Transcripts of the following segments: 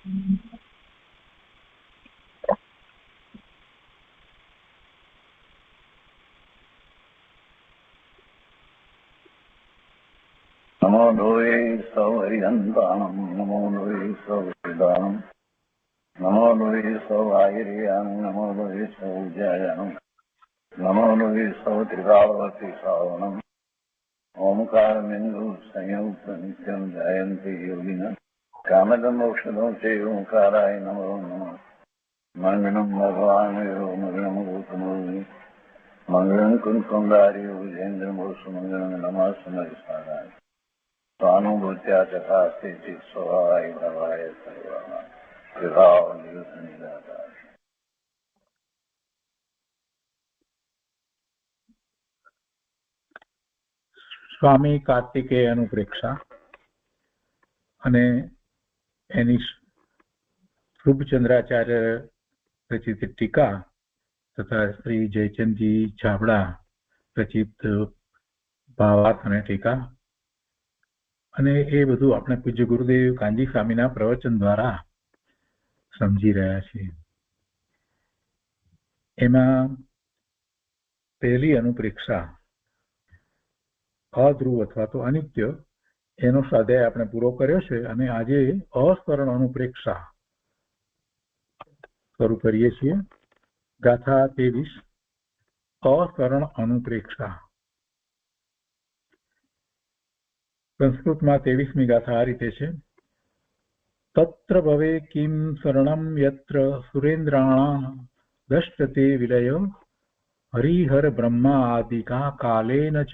નમો લોહે સૌ હરિહંતાણમ, નમો લોહે સૌ હરિદાનમ, નમો લોહે સૌ આયર્યાણમ, નમો લોહે સૌ જયાણમ, નમો લોહે સૌ ત્રિકાળવતી શ્રાવણમ. ઓમકાર બિંદુ સંયુક્ત નિત્યમ જયંતિ યોગિન કામદમ ઔષધો છે ઓંકારાય નમો નમઃ. મંગળમ ભગવાન મંગળમ ગૌતમોર્મિ મંગળમ કુંકુંડાર્યો વિજેન્દ્રમોષ મંગળમ નમઃ સમયસારાય સ્વાનુભૂત્યા તથા સ્થિતિ સ્વભાવાય ભવાય સર્વમાં વિભાવ નિયુત નિરાકાર. સ્વામી કાર્તિકેય અનુપ્રેક્ષા અને એની રૂપચંદ્રાચાર્ય રચિત ટીકા તથા શ્રી જયચંદજી છાબડા રચિત ભાવાર્થ અને ટીકા, અને એ બધું આપણે પૂજ્ય ગુરુદેવ કાનજી સ્વામીના પ્રવચન દ્વારા સમજી રહ્યા છીએ. એમાં પહેલી અનુપ્રેક્ષા અધ્રુવ અથવા તો અનિત્ય, એનો સ્વાધ્યાય આપણે પૂરો કર્યો છે અને આજે અસ્તરણ અનુપ્રેક્ષા શરૂ કરીએ છીએ. ગાથા 23 અસ્તરણ અનુપ્રેક્ષા. સંસ્કૃતમાં 23મી ગાથા આ રીતે છે. તત્ર ભવે કિમ શરણમ યત્ર સુરેન્દ્રાણા દષ્ટતે વિલય હરિહર બ્રહ્મા આદિકા કાલેન ચ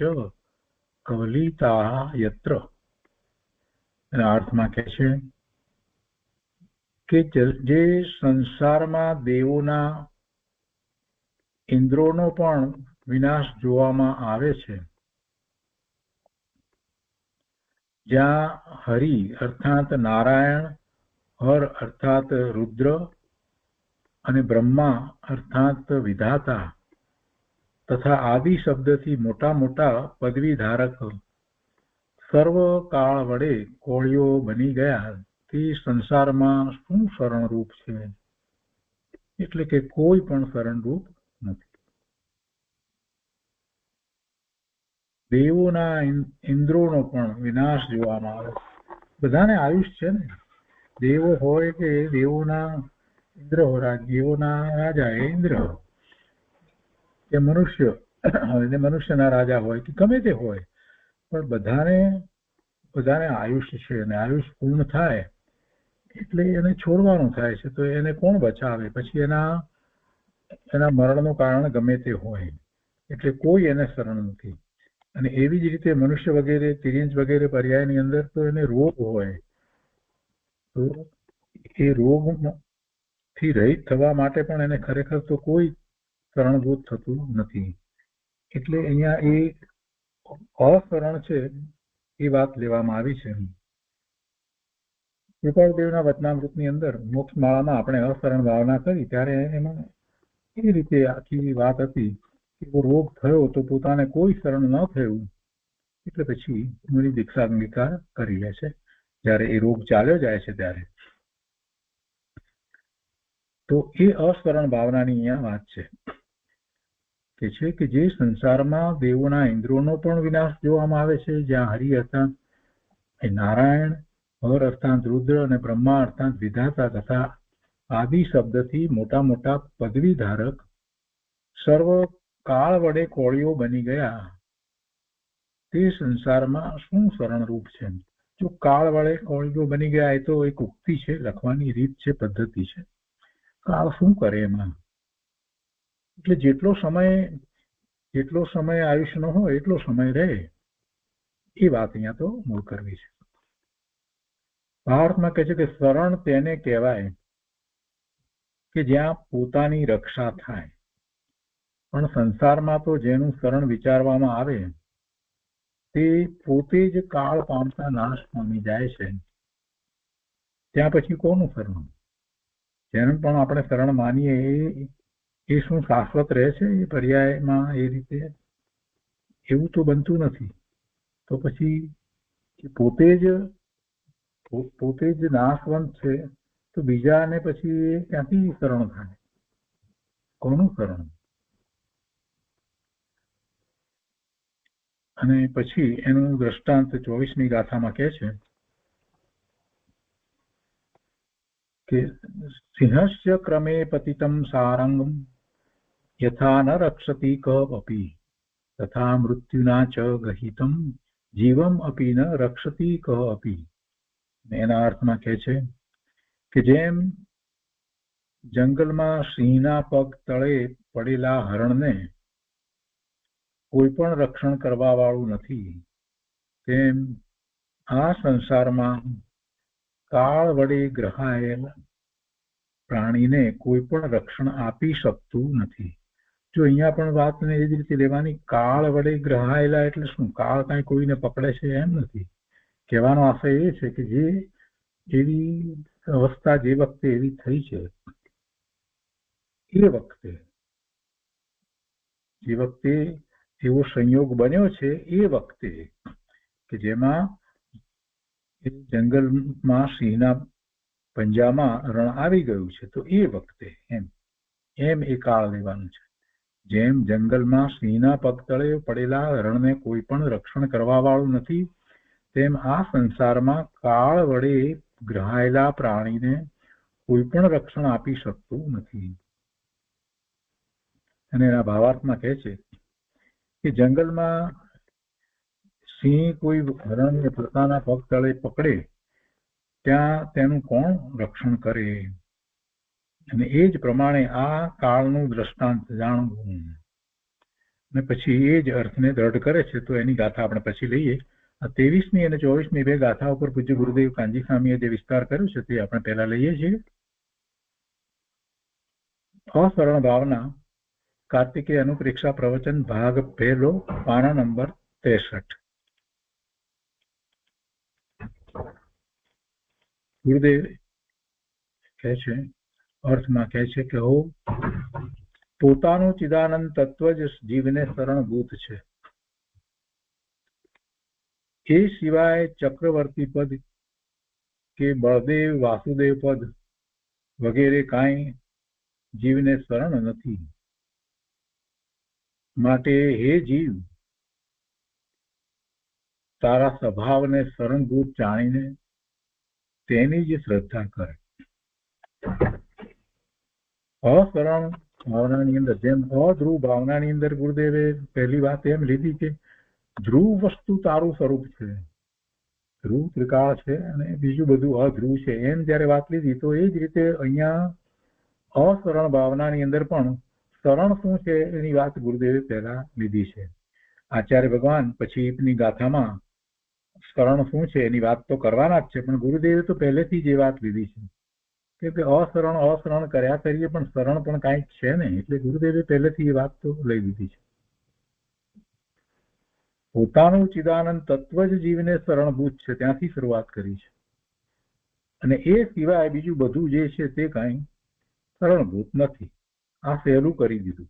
કવલિતા યત્ર. એના અર્થમાં કહે છે કે જે સંસારમાં દેવોના ઇન્દ્રોનો પણ વિનાશ જોવામાં આવે છે, જ્યાં હરિ અર્થાત નારાયણ, હર અર્થાત રુદ્ર અને બ્રહ્મા અર્થાત વિધાતા તથા આદિ શબ્દથી મોટા મોટા પદવી ધારક સર્વ કાળ વડે કોળીઓ બની ગયા તે સંસારમાં શું શરણરૂપ છે? એટલે કે કોઈ પણ શરણરૂપ નથી. દેવોના ઇન્દ્રોનો પણ વિનાશ જોવામાં આવે. બધાને આયુષ છે ને, દેવો હોય કે દેવોના ઇન્દ્ર હોય, દેવોના રાજા એ ઇન્દ્ર, કે મનુષ્યના રાજા હોય કે ગમે તે હોય, પણ બધાને આયુષ્ય છે, અને આયુષ પૂર્ણ થાય એટલે એને છોડવાનું થાય છે. તો એને કોણ બચાવે? પછી એના મરણનું કારણ ગમે તે હોય, એટલે કોઈ એને શરણ નથી. અને એવી જ રીતે મનુષ્ય વગેરે તિર્યંજ વગેરે પર્યાયની અંદર તો એને રોગ હોય, તો એ રોગથી રહિત થવા માટે પણ એને ખરેખર તો કોઈ શરણભૂત થતું નથી. એટલે અહીંયા એ અશરણ છે એ વાત લેવામાં આવી છે. કૃપાળદેવના વચનામૃતની અંદર મોક્ષમાળામાં આપણે અશરણ ભાવના કરી ત્યારે એમાં એ રીતે આખી વાત હતી કે રોગ થયો તો પોતાને કોઈ શરણ ન થયું એટલે પછી એની દીક્ષા અંગીકાર કરી લે છે જ્યારે એ રોગ ચાલ્યો જાય છે ત્યારે. તો એ અશરણ ભાવનાની અહીંયા વાત છે કે જે સંસારમાં દેવોના ઇન્દ્રોનો પણ વિનાશ જોવામાં આવે છે, જ્યાં હરિ અર્થાત નારાયણ, હર અર્થાત રુદ્ર અને બ્રહ્મા અર્થાત વિધાતા તથા આદિ શબ્દથી મોટા મોટા પદવી ધારક સર્વ કાળ વડે કોળીઓ બની ગયા તે સંસારમાં શું શરણરૂપ છે? જો કાળ વડે કોળીઓ બની ગયા એ તો એક ઉક્તિ છે, લખવાની રીત છે, પદ્ધતિ છે. કાળ શું કરે એમાં? એટલે જેટલો સમય આયુષ્યનો હોય એટલો સમય રહે એ વાત અહીંયા તો મૂળ કરવી છે. ભારતમાં કહે છે કે શરણ તેને કહેવાય કે જ્યાં પોતાની રક્ષા થાય. પણ સંસારમાં તો જેનું શરણ વિચારવામાં આવે તે પોતે જ કાળ પામતા નાશ પામી જાય છે. ત્યાં પછી કોનું શરણ? જેનું પણ આપણે શરણ માનીએ એ શું શાશ્વત રહે છે? એ પર્યાયમાં એ રીતે એવું તો બનતું નથી. તો પછી પોતે જ નાશવંત છે તો બીજાને પછી ક્યાંથી શરણ થાય? કોનું શરણ? અને પછી એનું દ્રષ્ટાંત 24મી ગાથામાં કહે છે કે સિંહસ્ય ક્રમે પતિતમ સારંગમ યથા ન રક્ષતી કપી તથા મૃત્યુના ચ ગહિતમ જીવમ અપી ન રક્ષતી કપી. એના અર્થમાં કહે છે કે જેમ જંગલમાં સિંહના પગ તળે પડેલા હરણને કોઈ પણ રક્ષણ કરવા વાળું નથી, તેમ આ સંસારમાં કાળ વડે ગ્રહાયેલ પ્રાણીને કોઈ પણ રક્ષણ આપી શકતું નથી. જો અહીંયા પણ વાતને એ જ રીતે લેવાની, કાળ વડે ગ્રહાયેલા એટલે શું? કાળ કાંઈ કોઈને પકડે છે એમ નથી. કહેવાનો આશય એ છે કે જે એવી અવસ્થા જે વખતે એવી થઈ છે, એ વખતે જે વખતે એવો સંયોગ બન્યો છે, એ વખતે કે જેમાં જંગલમાં સિંહના પંજામાં રણ આવી ગયું છે, તો એ વખતે એમ એ કાળ લેવાનું છે. જેમ જંગલમાં સિંહના પગ તળે પડેલા રણને કોઈ પણ રક્ષણ કરવા વાળું નથી, તેમ આ સંસારમાં કાળ વડે ગ્રહાયેલા પ્રાણીને કોઈ પણ રક્ષણ આપી શકતું નથી. અને એના ભાવાર્થમાં કહે છે કે જંગલમાં સિંહ કોઈ હરણને પોતાના પગ તળે પકડે ત્યાં તેનું કોણ રક્ષણ કરે? અને એ જ પ્રમાણે આ કાળનું દ્રષ્ટાંત જાણવું. અને પછી એ જ અર્થને દ્રઢ કરે છે. તો એની ગાથા આપણે પછી લઈએ. આ 23મી અને 24મી બે ગાથા ઉપર પૂજ્ય ગુરુદેવ કાંજી સ્વામીએ જે વિસ્તાર કર્યો છે તે આપણે પહેલા લઈએ છીએ. અશરણ ભાવના કાર્તિકેય અનુપ્રેક્ષા પ્રવચન ભાગ પહેલો, પાના નંબર 63. ગુરુદેવ કહે છે, અર્થમાં કહે છે કે હો પોતાનું ચિદાનંદ તત્વ જ જીવને શરણભૂત છે. એ સિવાય ચક્રવર્તી પદ કે બળદેવ વાસુદેવ પદ વગેરે કાંઈ જીવને શરણ નથી. માટે હે જીવ, તારા સ્વભાવને શરણભૂત જાણીને તેની જ શ્રદ્ધા કરે. અશરણ ભાવનાની અંદર, જેમ અધ્રુવ ભાવનાની અંદર ગુરુદેવે પહેલી વાત એમ લીધી કે ધ્રુવ વસ્તુ તારું સ્વરૂપ છે, ધ્રુવ ત્રિકાળ છે અને બીજું બધું અધ્રુવ છે, એમ જયારે વાત લીધી તો એ જ રીતે અહીંયા અશરણ ભાવનાની અંદર પણ શરણ શું છે એની વાત ગુરુદેવે પહેલા લીધી છે. આચાર્ય ભગવાન પછીની ગાથામાં શરણ શું છે એની વાત તો કરવાના જ છે, પણ ગુરુદેવે તો પહેલેથી જ એ વાત લીધી છે કે અશરણ કર્યા કરીએ પણ શરણ પણ કાંઈક છે ને, એટલે ગુરુદેવે પહેલેથી એ વાત તો લઈ લીધી છે. પોતાનું ચિદાનંદ તત્વ જ જીવને શરણભૂત છે, ત્યાંથી શરૂઆત કરી છે. અને એ સિવાય બીજું બધું જે છે તે કાંઈ શરણભૂત નથી. આ સહેલું કરી દીધું.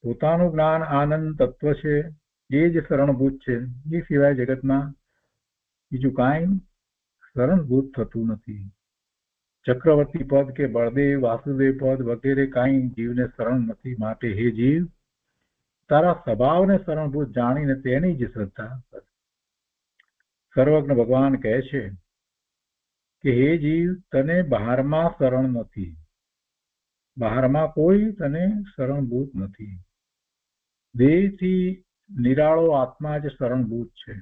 પોતાનું જ્ઞાન આનંદ તત્વ છે એ જ શરણભૂત છે, એ સિવાય જગતમાં બીજું કાંઈ શરણભૂત થતું નથી. ચક્રવર્તી પદ કે બળદેવ વાસુદેવ પદ વગેરે કાંઈ જીવને શરણ નથી. માટે હે જીવ, તારા સ્વભાવને શરણભૂત જાણીને તેની જ શ્રદ્ધા કર. સર્વજ્ઞ ભગવાન કહે છે કે હે જીવ, તને બહારમાં શરણ નથી, બહારમાં કોઈ તને શરણભૂત નથી. દેહથી નિરાળો આત્મા જ શરણભૂત છે.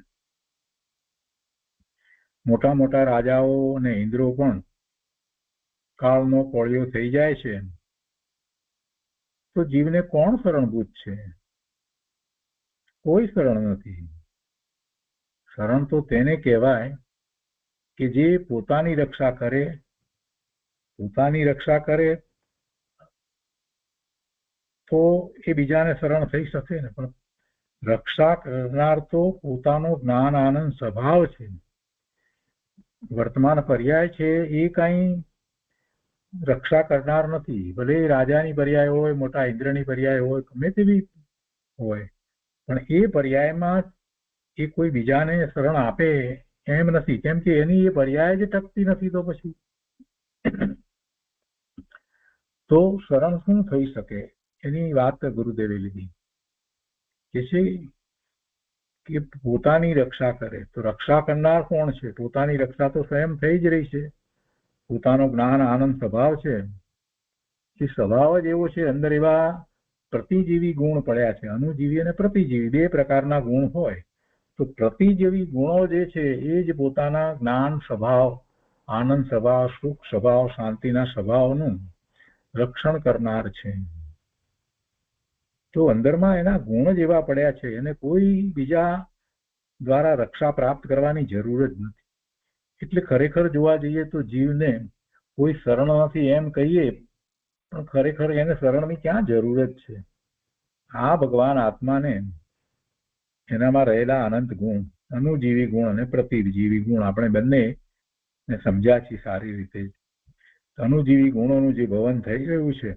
મોટા મોટા રાજાઓ અને ઇન્દ્રો પણ કાળનો કોળિયો થઈ જાય છે તો જીવને કોણ શરણભૂત છે? કોઈ શરણ નથી. શરણ તો તેને કહેવાય કે જે પોતાની રક્ષા કરે. પોતાની રક્ષા કરે તો એ બીજાને શરણ થઈ શકે ને, પણ રક્ષા કરનાર તો પોતાનો જ્ઞાન આનંદ સ્વભાવ છે. વર્તમાન પર્યાય છે એ કઈ રક્ષા કરનાર નથી. ભલે રાજાની પર્યાય હોય, મોટા ઇન્દ્રની પર્યાય હોય, ગમે તેવી હોય, પણ એ પર્યાયમાં એ કોઈ બીજાને શરણ આપે એમ નથી, કેમ કે એની એ પર્યાય જ ટકતી નથી. તો પછી તો શરણ શું થઈ શકે એની વાત ગુરુદેવે લીધી કે છે કે પોતાની રક્ષા કરે. તો રક્ષા કરનાર કોણ છે? પોતાની રક્ષા તો સ્વયં થઈ જ રહી છે. પોતાનો જ્ઞાન આનંદ સ્વભાવ છે, એ સ્વભાવ જ એવો છે. અંદર એવા પ્રતિજીવી ગુણ પડ્યા છે. અનુજીવી અને પ્રતિજીવી બે પ્રકારના ગુણ હોય. તો પ્રતિજીવી ગુણો જે છે એ જ પોતાના જ્ઞાન સ્વભાવ, આનંદ સ્વભાવ, સુખ સ્વભાવ, શાંતિના સ્વભાવનું રક્ષણ કરનાર છે. તો અંદરમાં એના ગુણ જ એવા પડ્યા છે, એને કોઈ બીજા દ્વારા રક્ષા પ્રાપ્ત કરવાની જરૂર જ નથી. એટલે ખરેખર જોવા જઈએ તો જીવને કોઈ શરણ નથી એમ કહીએ, પણ ખરેખર એને શરણની ક્યાં જરૂર જ છે? આ ભગવાન આત્માને એનામાં રહેલા અનંત ગુણ, અનુજીવી ગુણ અને પ્રતિજીવી ગુણ આપણે બંને સમજ્યા છીએ સારી રીતે. અનુજીવી ગુણોનું જે ભવન થઈ રહ્યું છે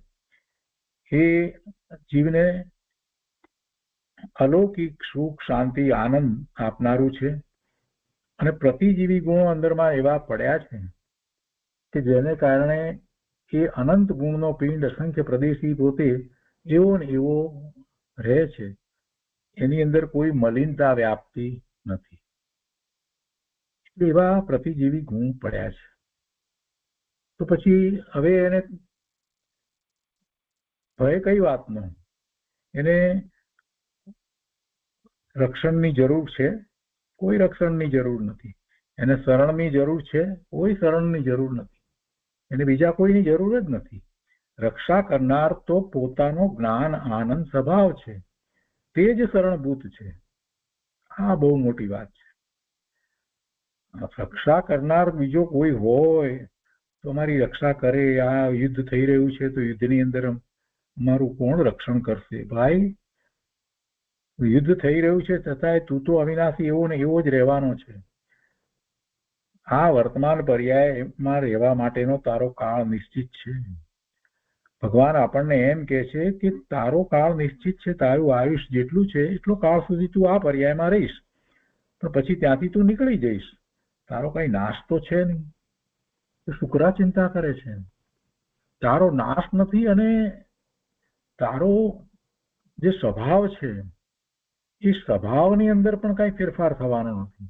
એ જીવને અલૌકિક સુખ, શાંતિ, આનંદ આપનારું છે. અને પ્રતિજીવી ગુણો અંદરમાં એવા પડ્યા છે કે જેને કારણે એ અનંત ગુણનો પિંડ અસંખ્ય પ્રદેશી પોતે એવો ને એવો રહે છે. એની અંદર કોઈ મલિનતા વ્યાપતી નથી. એવા પ્રતિજીવી ગુણ પડ્યા છે. તો પછી હવે એને ભય કઈ વાતનો? એને રક્ષણની જરૂર છે? કોઈ રક્ષણની જરૂર નથી. એને શરણની જરૂર છે? કોઈ શરણની જરૂર નથી. એને બીજા કોઈની જરૂર જ નથી. રક્ષા કરનાર તો પોતાનો જ્ઞાન આનંદ સ્વભાવ છે, તે જ શરણભૂત છે. આ બહુ મોટી વાત છે. રક્ષા કરનાર બીજો કોઈ હોય તો અમારી રક્ષા કરે. આ યુદ્ધ થઈ રહ્યું છે તો યુદ્ધની અંદર અમારું કોણ રક્ષણ કરશે? ભાઈ, યુદ્ધ થઈ રહ્યું છે છતાંય તું તો અવિનાશી એવો ને એવો જ રહેવાનો છે. આ વર્તમાન પર્યાયમાં રહેવા માટેનો તારો કાળ નિશ્ચિત છે. ભગવાન આપણને એમ કે છે કે તારો કાળ નિશ્ચિત છે. તારું આયુષ જેટલું છે એટલો કાળ સુધી તું આ પર્યાયમાં રહીશ, પણ પછી ત્યાંથી તું નીકળી જઈશ. તારો કઈ નાશ તો છે નહીં. તો શુક્રા ચિંતા કરે છે. તારો નાશ નથી અને તારો જે સ્વભાવ છે એ સ્વભાવની અંદર પણ કઈ ફેરફાર થવાનો નથી.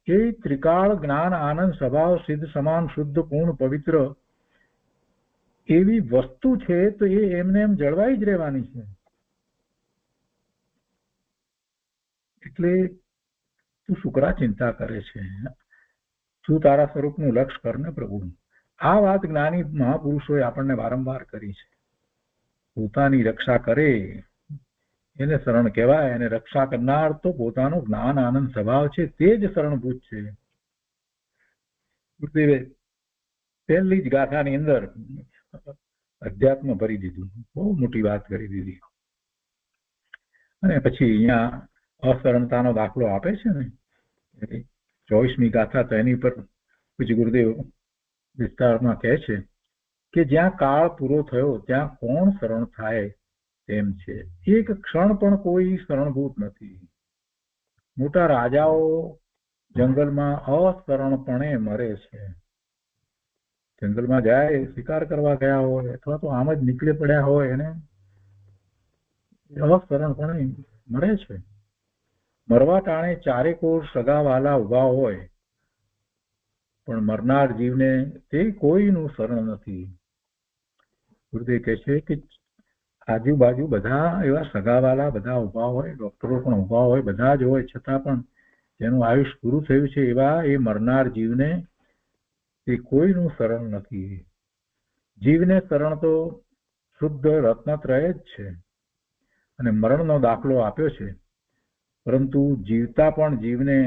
એ ત્રિકાળ જ્ઞાન આનંદ સ્વભાવ સિદ્ધ સમાન શુદ્ધ પૂર્ણ પવિત્ર એવી વસ્તુ છે. તો એ એમને એમ જળવાઈ જ રહેવાની છે. એટલે તું શુક્રા ચિંતા કરે છે. તું તારા સ્વરૂપનું લક્ષ કર ને પ્રભુ. આ વાત જ્ઞાની મહાપુરુષોએ આપણને વારંવાર કરી છે. પોતાની રક્ષા કરે એને શરણ કહેવાય. અને રક્ષા કરનાર તો પોતાનો જ્ઞાન આનંદ સ્વભાવ છે, તે જ શરણભૂત છે. ગુરુદેવે પહેલી જ ગાથાની અંદર અધ્યાત્મ ભરી દીધું. બહુ મોટી વાત કરી દીધી. અને પછી અહીંયા અશરણતાનો દાખલો આપે છે ને 24મી ગાથા, તો એની પર પછી ગુરુદેવ વિસ્તારમાં કહે છે કે જ્યાં કાળ પૂરો થયો ત્યાં કોણ શરણ થાય તેમ છે. એક ક્ષણ પણ કોઈ શરણભૂત નથી. મોટા રાજાઓ જંગલમાં અશરણપણે મરે છે. જંગલમાં જાય, શિકાર કરવા ગયા હોય અથવા તો આમ જ નીકળી પડ્યા હોય અને અશરણપણે મરે છે. મરવા ટાણે ચારે કોર સગાવાલા ઉભા હોય પણ મરનાર જીવને તે કોઈનું શરણ નથી. ગુરુદેવ કહે છે કે આજુબાજુ બધા એવા સગાવાલા બધા ઉભા હોય, ડોક્ટરો પણ ઉભા હોય, બધા જ હોય, છતાં પણ જેનું આયુષ પૂરું થયું છે એવા એ મરનાર જીવને તે કોઈનું શરણ નથી. જીવને શરણ તો શુદ્ધ રત્નત્રય જ છે અને મરણનો દાખલો આપ્યો છે. પરંતુ જીવતા પણ જીવને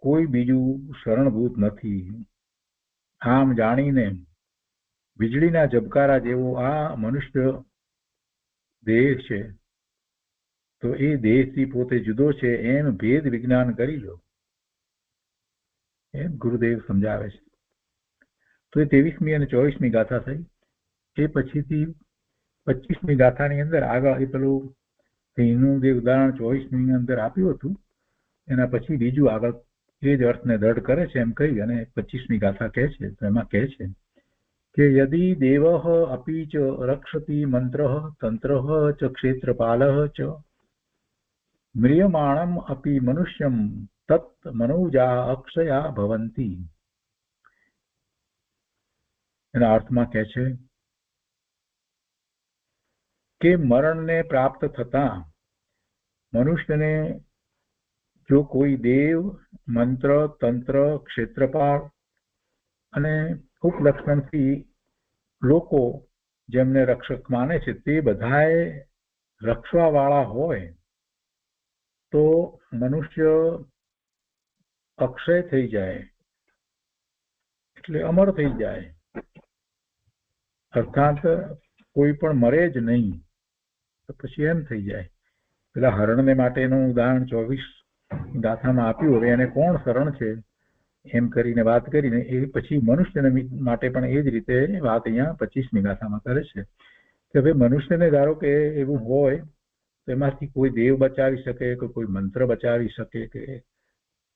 કોઈ બીજું શરણભૂત નથી. આમ જાણીને વીજળીના ઝબકારા જેવો આ મનુષ્ય દેહ છે, તો એ દેહથી પોતે જુદો છે એમ ભેદ વિજ્ઞાન કરી લો, એમ ગુરુદેવ સમજાવે છે. તો એ 23મી અને 24મી ગાથા થઈ. એ પછીથી 25મી ગાથાની અંદર આગળ એ પેલું એનું જે ઉદાહરણ 24મી અંદર આપ્યું હતું એના પછી બીજું આગળ એ જ અર્થને દ્રઢ કરે છે એમ કહી અને 25મી ગાથા કહે છે. તો એમાં કહે છે કે યદિ દેવઃ અપી ચ રક્ષતિ મંત્રઃ તંત્રઃ ચ ક્ષેત્રપાલઃ ચ म्रियमाणम् अपि मनुष्यं तत् मनोजा अक्षया भवन्ति. એના અર્થમાં કહે છે કે મરણને પ્રાપ્ત થતા મનુષ્યને જો કોઈ દેવ, મંત્ર, તંત્ર, ક્ષેત્રપાળ અને ઉપલક્ષણથી લોકો જેમને રક્ષક માને છે તે બધાએ રક્ષવાવાળા હોય તો મનુષ્ય અક્ષય થઈ જાય, એટલે અમર થઈ જાય, અર્થાત કોઈ પણ મરે જ નહીં. તો પછી એમ થઈ જાય. પેલા હરણને માટેનું ઉદાહરણ 24 ગાથામાં આપ્યું. હવે એને કોણ શરણ છે એમ કરીને વાત કરીને એ પછી મનુષ્યને માટે પણ એ જ રીતે વાત અહીંયા 25મી ગાથામાં કરે છે કે હવે મનુષ્યને ધારો કે એવું હોય તો એમાંથી કોઈ દેવ બચાવી શકે, કે કોઈ મંત્ર બચાવી શકે, કે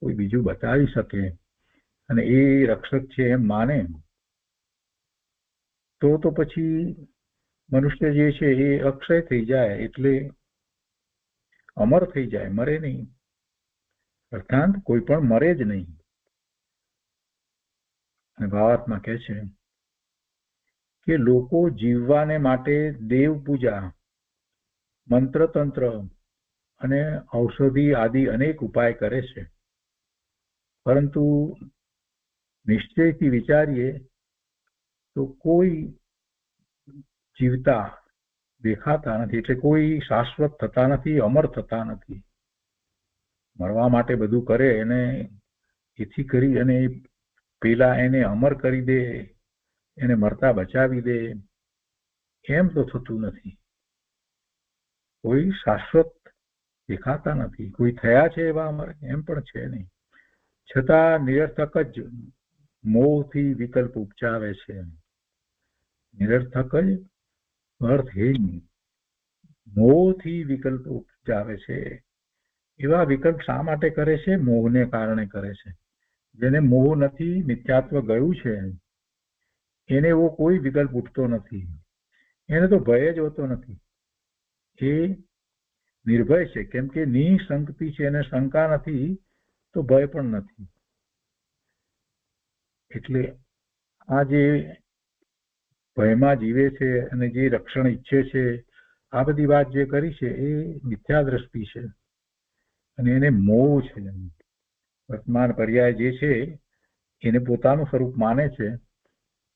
કોઈ બીજું બચાવી શકે અને એ રક્ષક છે એમ માને તો પછી મનુષ્ય જે છે એ અક્ષય થઈ જાય, એટલે અમર થઈ જાય, મરે નહીં. અર્થાત કોઈ પણ મરે જ નહીં. અને ભાવાર્થમાં કહે છે કે લોકો જીવવાને માટે દેવ પૂજા, મંત્ર તંત્ર અને ઔષધિ આદિ અનેક ઉપાય કરે છે, પરંતુ નિશ્ચયથી વિચારીએ તો કોઈ જીવતા દેખાતા નથી, એટલે કોઈ શાશ્વત થતા નથી, અમર થતા નથી. મરવા માટે બધું કરે અને એથી કરી અને પેલા એને અમર કરી દે, એને મરતા બચાવી દે, એમ તો થતું નથી. કોઈ શાશ્વત દેખાતા નથી, કોઈ થયા છે એવા અમર એમ પણ છે નહીં. છતાં નિરર્થક જ મોહથી વિકલ્પ ઉપજાવે છે. નિરર્થક જ અર્થહીન મોહથી વિકલ્પ ઉપજાવે છે. એવા વિકલ્પ શા માટે કરે છે? મોહને કારણે કરે છે. જેને મોહ નથી, મિથ્યાત્વ ગયું છે, એને એવો કોઈ વિકલ્પ ઉઠતો નથી. એને તો ભય જ હોતો નથી. એ નિર્ભય છે, કેમ કે નિશંકતિ છે, એને શંકા નથી તો ભય પણ નથી. એટલે આ જે ભયમાં જીવે છે અને જે રક્ષણ ઈચ્છે છે, આ બધી વાત જે કરી છે એ મિથ્યા દ્રષ્ટિ છે અને એને મોહ છે. વર્તમાન પર્યાય જે છે એને પોતાનું સ્વરૂપ માને છે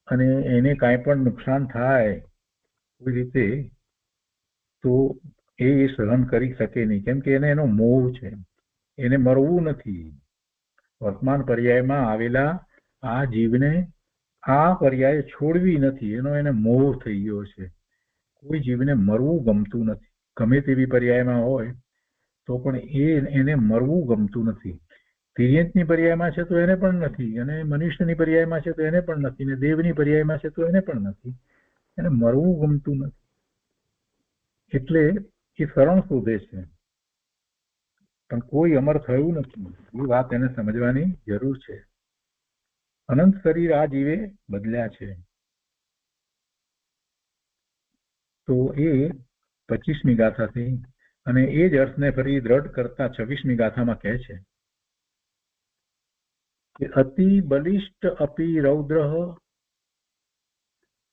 અને એને કાંઈ પણ નુકસાન થાય કોઈ રીતે તો એ સહન કરી શકે નહીં, કેમ કે એને એનો મોહ છે. એને મરવું નથી. વર્તમાન પર્યાયમાં આવેલા આ જીવને આ પર્યાય છોડવી નથી, એનો એને મોહ થઈ ગયો છે. કોઈ જીવને મરવું ગમતું નથી. ગમે તેવી પર્યાયમાં હોય તો પણ એને મરવું ગમતું નથી. તિર્યંતની પર્યાયમાં છે તો એને પણ નથી, અને મનુષ્યની પર્યાયમાં છે તો એને પણ નથી, ને દેવની પર્યાયમાં છે તો એને પણ નથી. એને મરવું ગમતું નથી. એટલે એ શરણ શોધે છે, પણ કોઈ અમર થયું નથી. એ વાત એને સમજવાની જરૂર છે. અનંત શરીર આ જીવે બદલ્યા છે. તો એ 25મી ગાથાથી અને એ જ અર્થને ફરી દ્રઢ કરતા 26મી ગાથામાં કહે છે કે અતિ બલિષ્ઠ અપી રૌદ્રઃ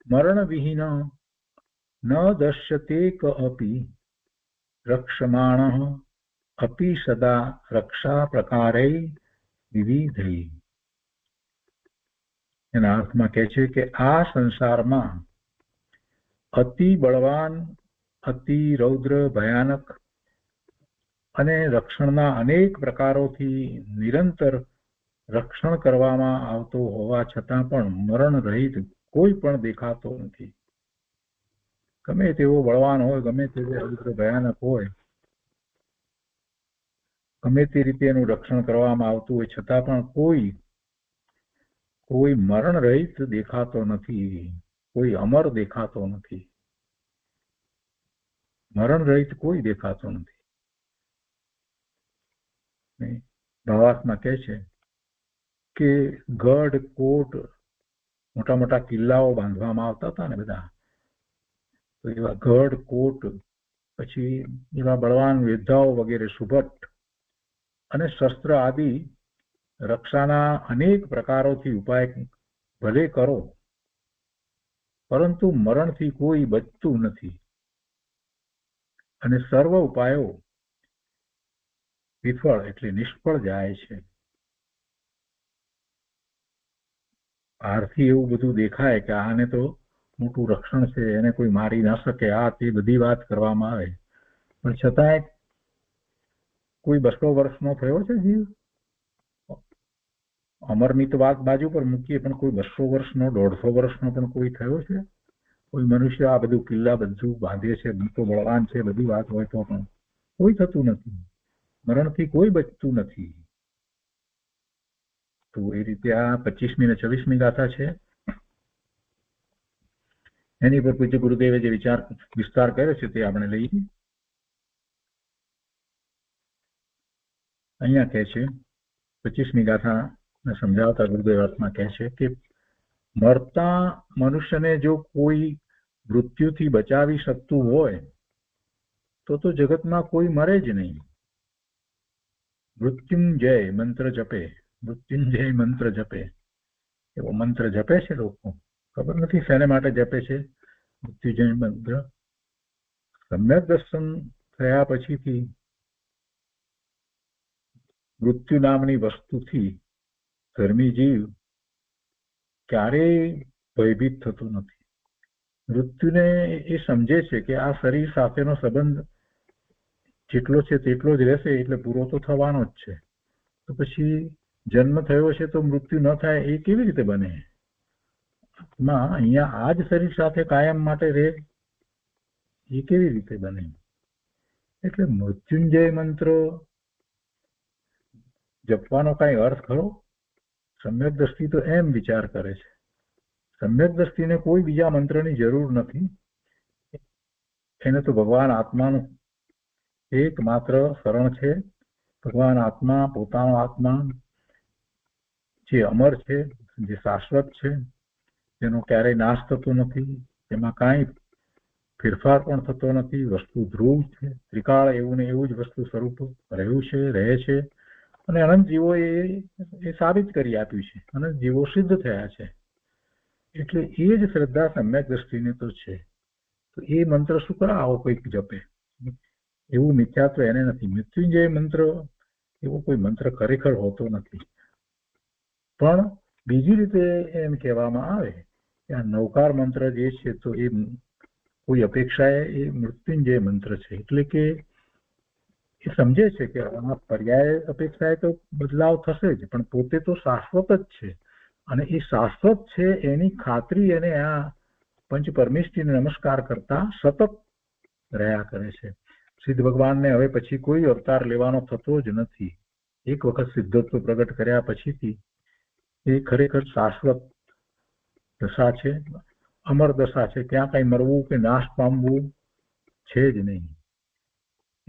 મરણ વિહીન ન દશ્યતે ક અપી રક્ષમાણઃ અપી સદા રક્ષા પ્રકારે વિવિધૈ. એના અર્થમાં કહે છે કે આ સંસારમાં અતિ બળવાન, અતિ રૌદ્ર, ભયાનક અને રક્ષણના અનેક પ્રકારોથી નિરંતર રક્ષણ કરવામાં આવતો હોવા છતાં પણ મરણ રહિત કોઈ પણ દેખાતો નથી. ગમે તેવો બળવાન હોય, ગમે તેવો રૌદ્ર ભયાનક હોય, ગમે તે રીતે એનું રક્ષણ કરવામાં આવતું હોય છતાં પણ કોઈ મરણ રહિત દેખાતો નથી, કોઈ અમર દેખાતો નથી. મરણ રહિત કોઈ દેખાતો નથી. ભાવાર્થમાં કહે છે કે ગઢ કોટ મોટા મોટા કિલ્લાઓ બાંધવામાં આવતા હતા ને બધા, તો એવા ગઢ કોટ, પછી એવા બળવાન યોદ્ધાઓ વગેરે સુભટ અને શસ્ત્ર આદિ રક્ષાના અનેક પ્રકારોથી ઉપાય ભલે કરો, પરંતુ મરણથી કોઈ બચતું નથી અને સર્વ ઉપાયો વિફળ એટલે નિષ્ફળ જાય છે. બહારથી એવું બધું દેખાય કે આને તો મોટું રક્ષણ છે, એને કોઈ મારી ના શકે, આ તે બધી વાત કરવામાં આવે, પણ છતાંય કોઈ 200 વર્ષનો થયો છે જીવ? અમરની તો વાત બાજુ પર મૂકીએ, પણ કોઈ 200 વર્ષનો 150 વર્ષનો પણ કોઈ થયો છે? કોઈ મનુષ્ય આ બધું કિલ્લા બધું બાંધે છે, તો બળવાન છે, બધી વાત હોય તો પણ કોઈ થતું નથી, મરણથી કોઈ બચતું નથી. તો એ રીતે આ 25મી અને 26મી ગાથા છે, એની પર પૂજ્ય ગુરુદેવે જે વિસ્તાર કર્યો છે તે આપણે લઈએ. અહીંયા કહે છે 25મી ગાથા સમજાવતા ગુરુદેવ અર્થમાં કહે છે કે મરતા મનુષ્યને જો કોઈ મૃત્યુથી બચાવી શકતું હોય તો જગતમાં કોઈ મરે જ નહીં. મૃત્યુંજય મંત્ર જપે, મૃત્યુંજય મંત્ર જપે, એવો મંત્ર જપે છે લોકો, ખબર નથી શેને માટે જપે છે મૃત્યુંજય મંત્ર. સમ્યક દર્શન થયા પછીથી મૃત્યુ નામની વસ્તુથી ધર્મી જીવ ક્યારેય ભયભીત થતો નથી. મૃત્યુને એ સમજે છે કે આ શરીર સાથેનો સંબંધ જેટલો છે તેટલો જ રહેશે, એટલે પૂરો તો થવાનો જ છે. તો પછી જન્મ થયો છે તો મૃત્યુ ન થાય એ કેવી રીતે બને? અહીંયા આ જ શરીર સાથે કાયમ માટે રહે એ કેવી રીતે બને? એટલે મૃત્યુંજય મંત્ર જપવાનો કઈ અર્થ ખરો? સમ્યક દ્રષ્ટિ તો એમ વિચાર કરે છે, સમ્યક દ્રષ્ટિને કોઈ બીજા મંત્રની જરૂર નથી, એને તો ભગવાન આત્માનું એકમાત્ર શરણ છે. ભગવાન આત્મા, પોતાનો આત્મા જે અમર છે, જે શાશ્વત છે, જેનો ક્યારેય નાશ થતો નથી, એમાં કાંઈ ફેરફાર પણ થતો નથી, વસ્તુ ધ્રુવ છે, ત્રિકાળ એવું ને એવું જ વસ્તુ સ્વરૂપ રહ્યું છે, રહે છે, અને અનંત જીવો એ સાબિત કરી આપ્યું છે, અનંત જીવો સિદ્ધ થયા છે. એટલે એ જ શ્રદ્ધા સમ્યક દ્રષ્ટિને તો છે. તો એ મંત્ર શું કરે આવો કોઈક જપે? એવું મિથ્યાત્વ એને નથી. મૃત્યુંજય મંત્ર એવો કોઈ મંત્ર ખરેખર હોતો નથી. પણ બીજી રીતે એમ કહેવામાં આવે કે આ નવકાર મંત્ર જે છે તો એ કોઈ અપેક્ષાએ એ મૃત્યુંજય મંત્ર છે, એટલે કે એ સમજે છે કે આમાં પર્યાય અપેક્ષાએ તો બદલાવ થશે જ, પણ પોતે તો શાશ્વત જ છે, અને એ શાશ્વત છે એની ખાતરી એને આ પંચ પરમેષ્ઠીને નમસ્કાર કરતા સતત રહ્યા કરે છે. સિદ્ધ ભગવાનને હવે પછી કોઈ અવતાર લેવાનો થતો જ નથી. એક વખત સિદ્ધત્વ પ્રગટ કર્યા પછીથી એ ખરેખર શાશ્વત દશા છે, અમર દશા છે, ત્યાં કઈ મરવું કે નાશ પામવું છે જ નહીં.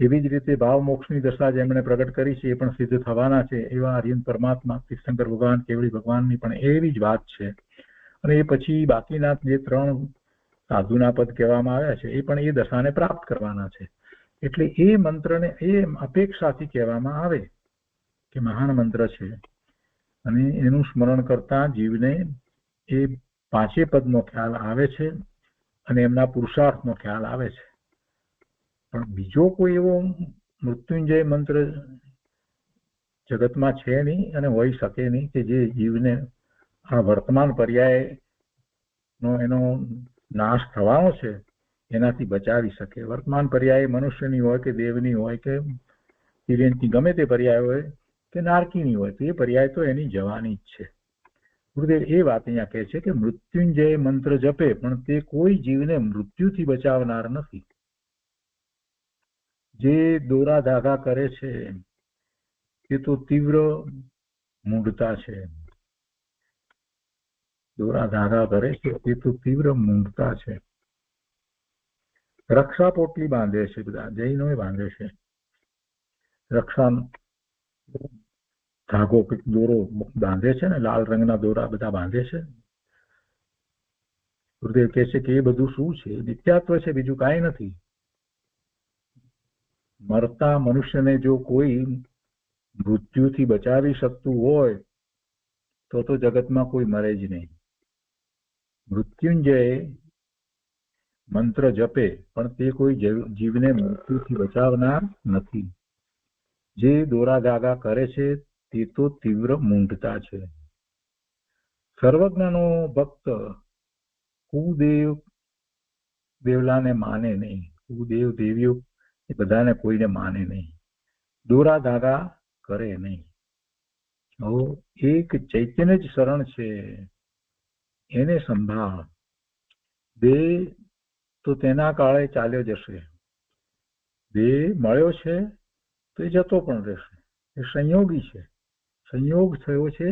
એવી જ રીતે ભાવ મોક્ષની દશા જેમણે પ્રગટ કરી છે એ પણ સિદ્ધ થવાના છે. એવા આર્યન પરમાત્મા તીર્થંકર ભગવાન, કેવડી ભગવાનની પણ એવી જ વાત છે. અને એ પછી બાકીના જે 3 સાધુના પદ કહેવામાં આવ્યા છે એ પણ એ દશાને પ્રાપ્ત કરવાના છે. એટલે એ મંત્રને એ અપેક્ષાથી કહેવામાં આવે કે મહાન મંત્ર છે, અને એનું સ્મરણ કરતા જીવને એ 5 પદનો ખ્યાલ આવે છે અને એમના પુરુષાર્થનો ખ્યાલ આવે છે. પણ બીજો કોઈ એવો મૃત્યુંજય મંત્ર જગતમાં છે નહીં અને હોઈ શકે નહીં કે જે જીવને આ વર્તમાન પર્યાયનો એનો નાશ થવાનો છે એનાથી બચાવી શકે. વર્તમાન પર્યાય મનુષ્યની હોય કે દેવની હોય કે તિર્યંતની ગમે તે પર્યાય હોય કે નારકીની હોય, તો એ પર્યાય તો એની જવાની જ છે. ગુરુદેવ એ વાત અહીંયા કહે છે કે મૃત્યુંજય મંત્ર જપે પણ તે કોઈ જીવને મૃત્યુથી બચાવનાર નથી. જે દોરા ધાગા કરે છે એ તો તીવ્ર મૂઢતા છે. દોરા ધાગા કરે છે એ તો તીવ્ર મૂઢતા છે. રક્ષા પોટલી બાંધે છે, બધા જૈનો બાંધે છે રક્ષા. ધાગો દોરો બાંધે છે ને, લાલ રંગના દોરા બધા બાંધે છે. ગુરુદેવ કહે છે કે એ બધું શું છે? નિત્યાત્વ છે, બીજું કાંઈ નથી. મરતા મનુષ્યને જો કોઈ મૃત્યુથી બચાવી શકતું હોય તો જગતમાં કોઈ મરે જ નહીં. મૃત્યુંજય મંત્ર જપે પણ તે કોઈ જીવને મૃત્યુથી બચાવનાર નથી. જે દોરા ધાગા કરે છે તે તો તીવ્ર મૂઢતા છે. સર્વજ્ઞનો ભક્ત કુદેવ દેવલાને માને નહીં. કુદેવ દેવીઓ એ બધાને કોઈને માને નહીં, દોરા ધાગા કરે નહીં. એક ચૈતન્ય જ શરણ છે, એને સંભાળ. દેહ તો તેના કાળે ચાલ્યો જશે. દેહ મળ્યો છે તો એ જતો પણ રહેશે. એ સંયોગી છે. સંયોગ થયો છે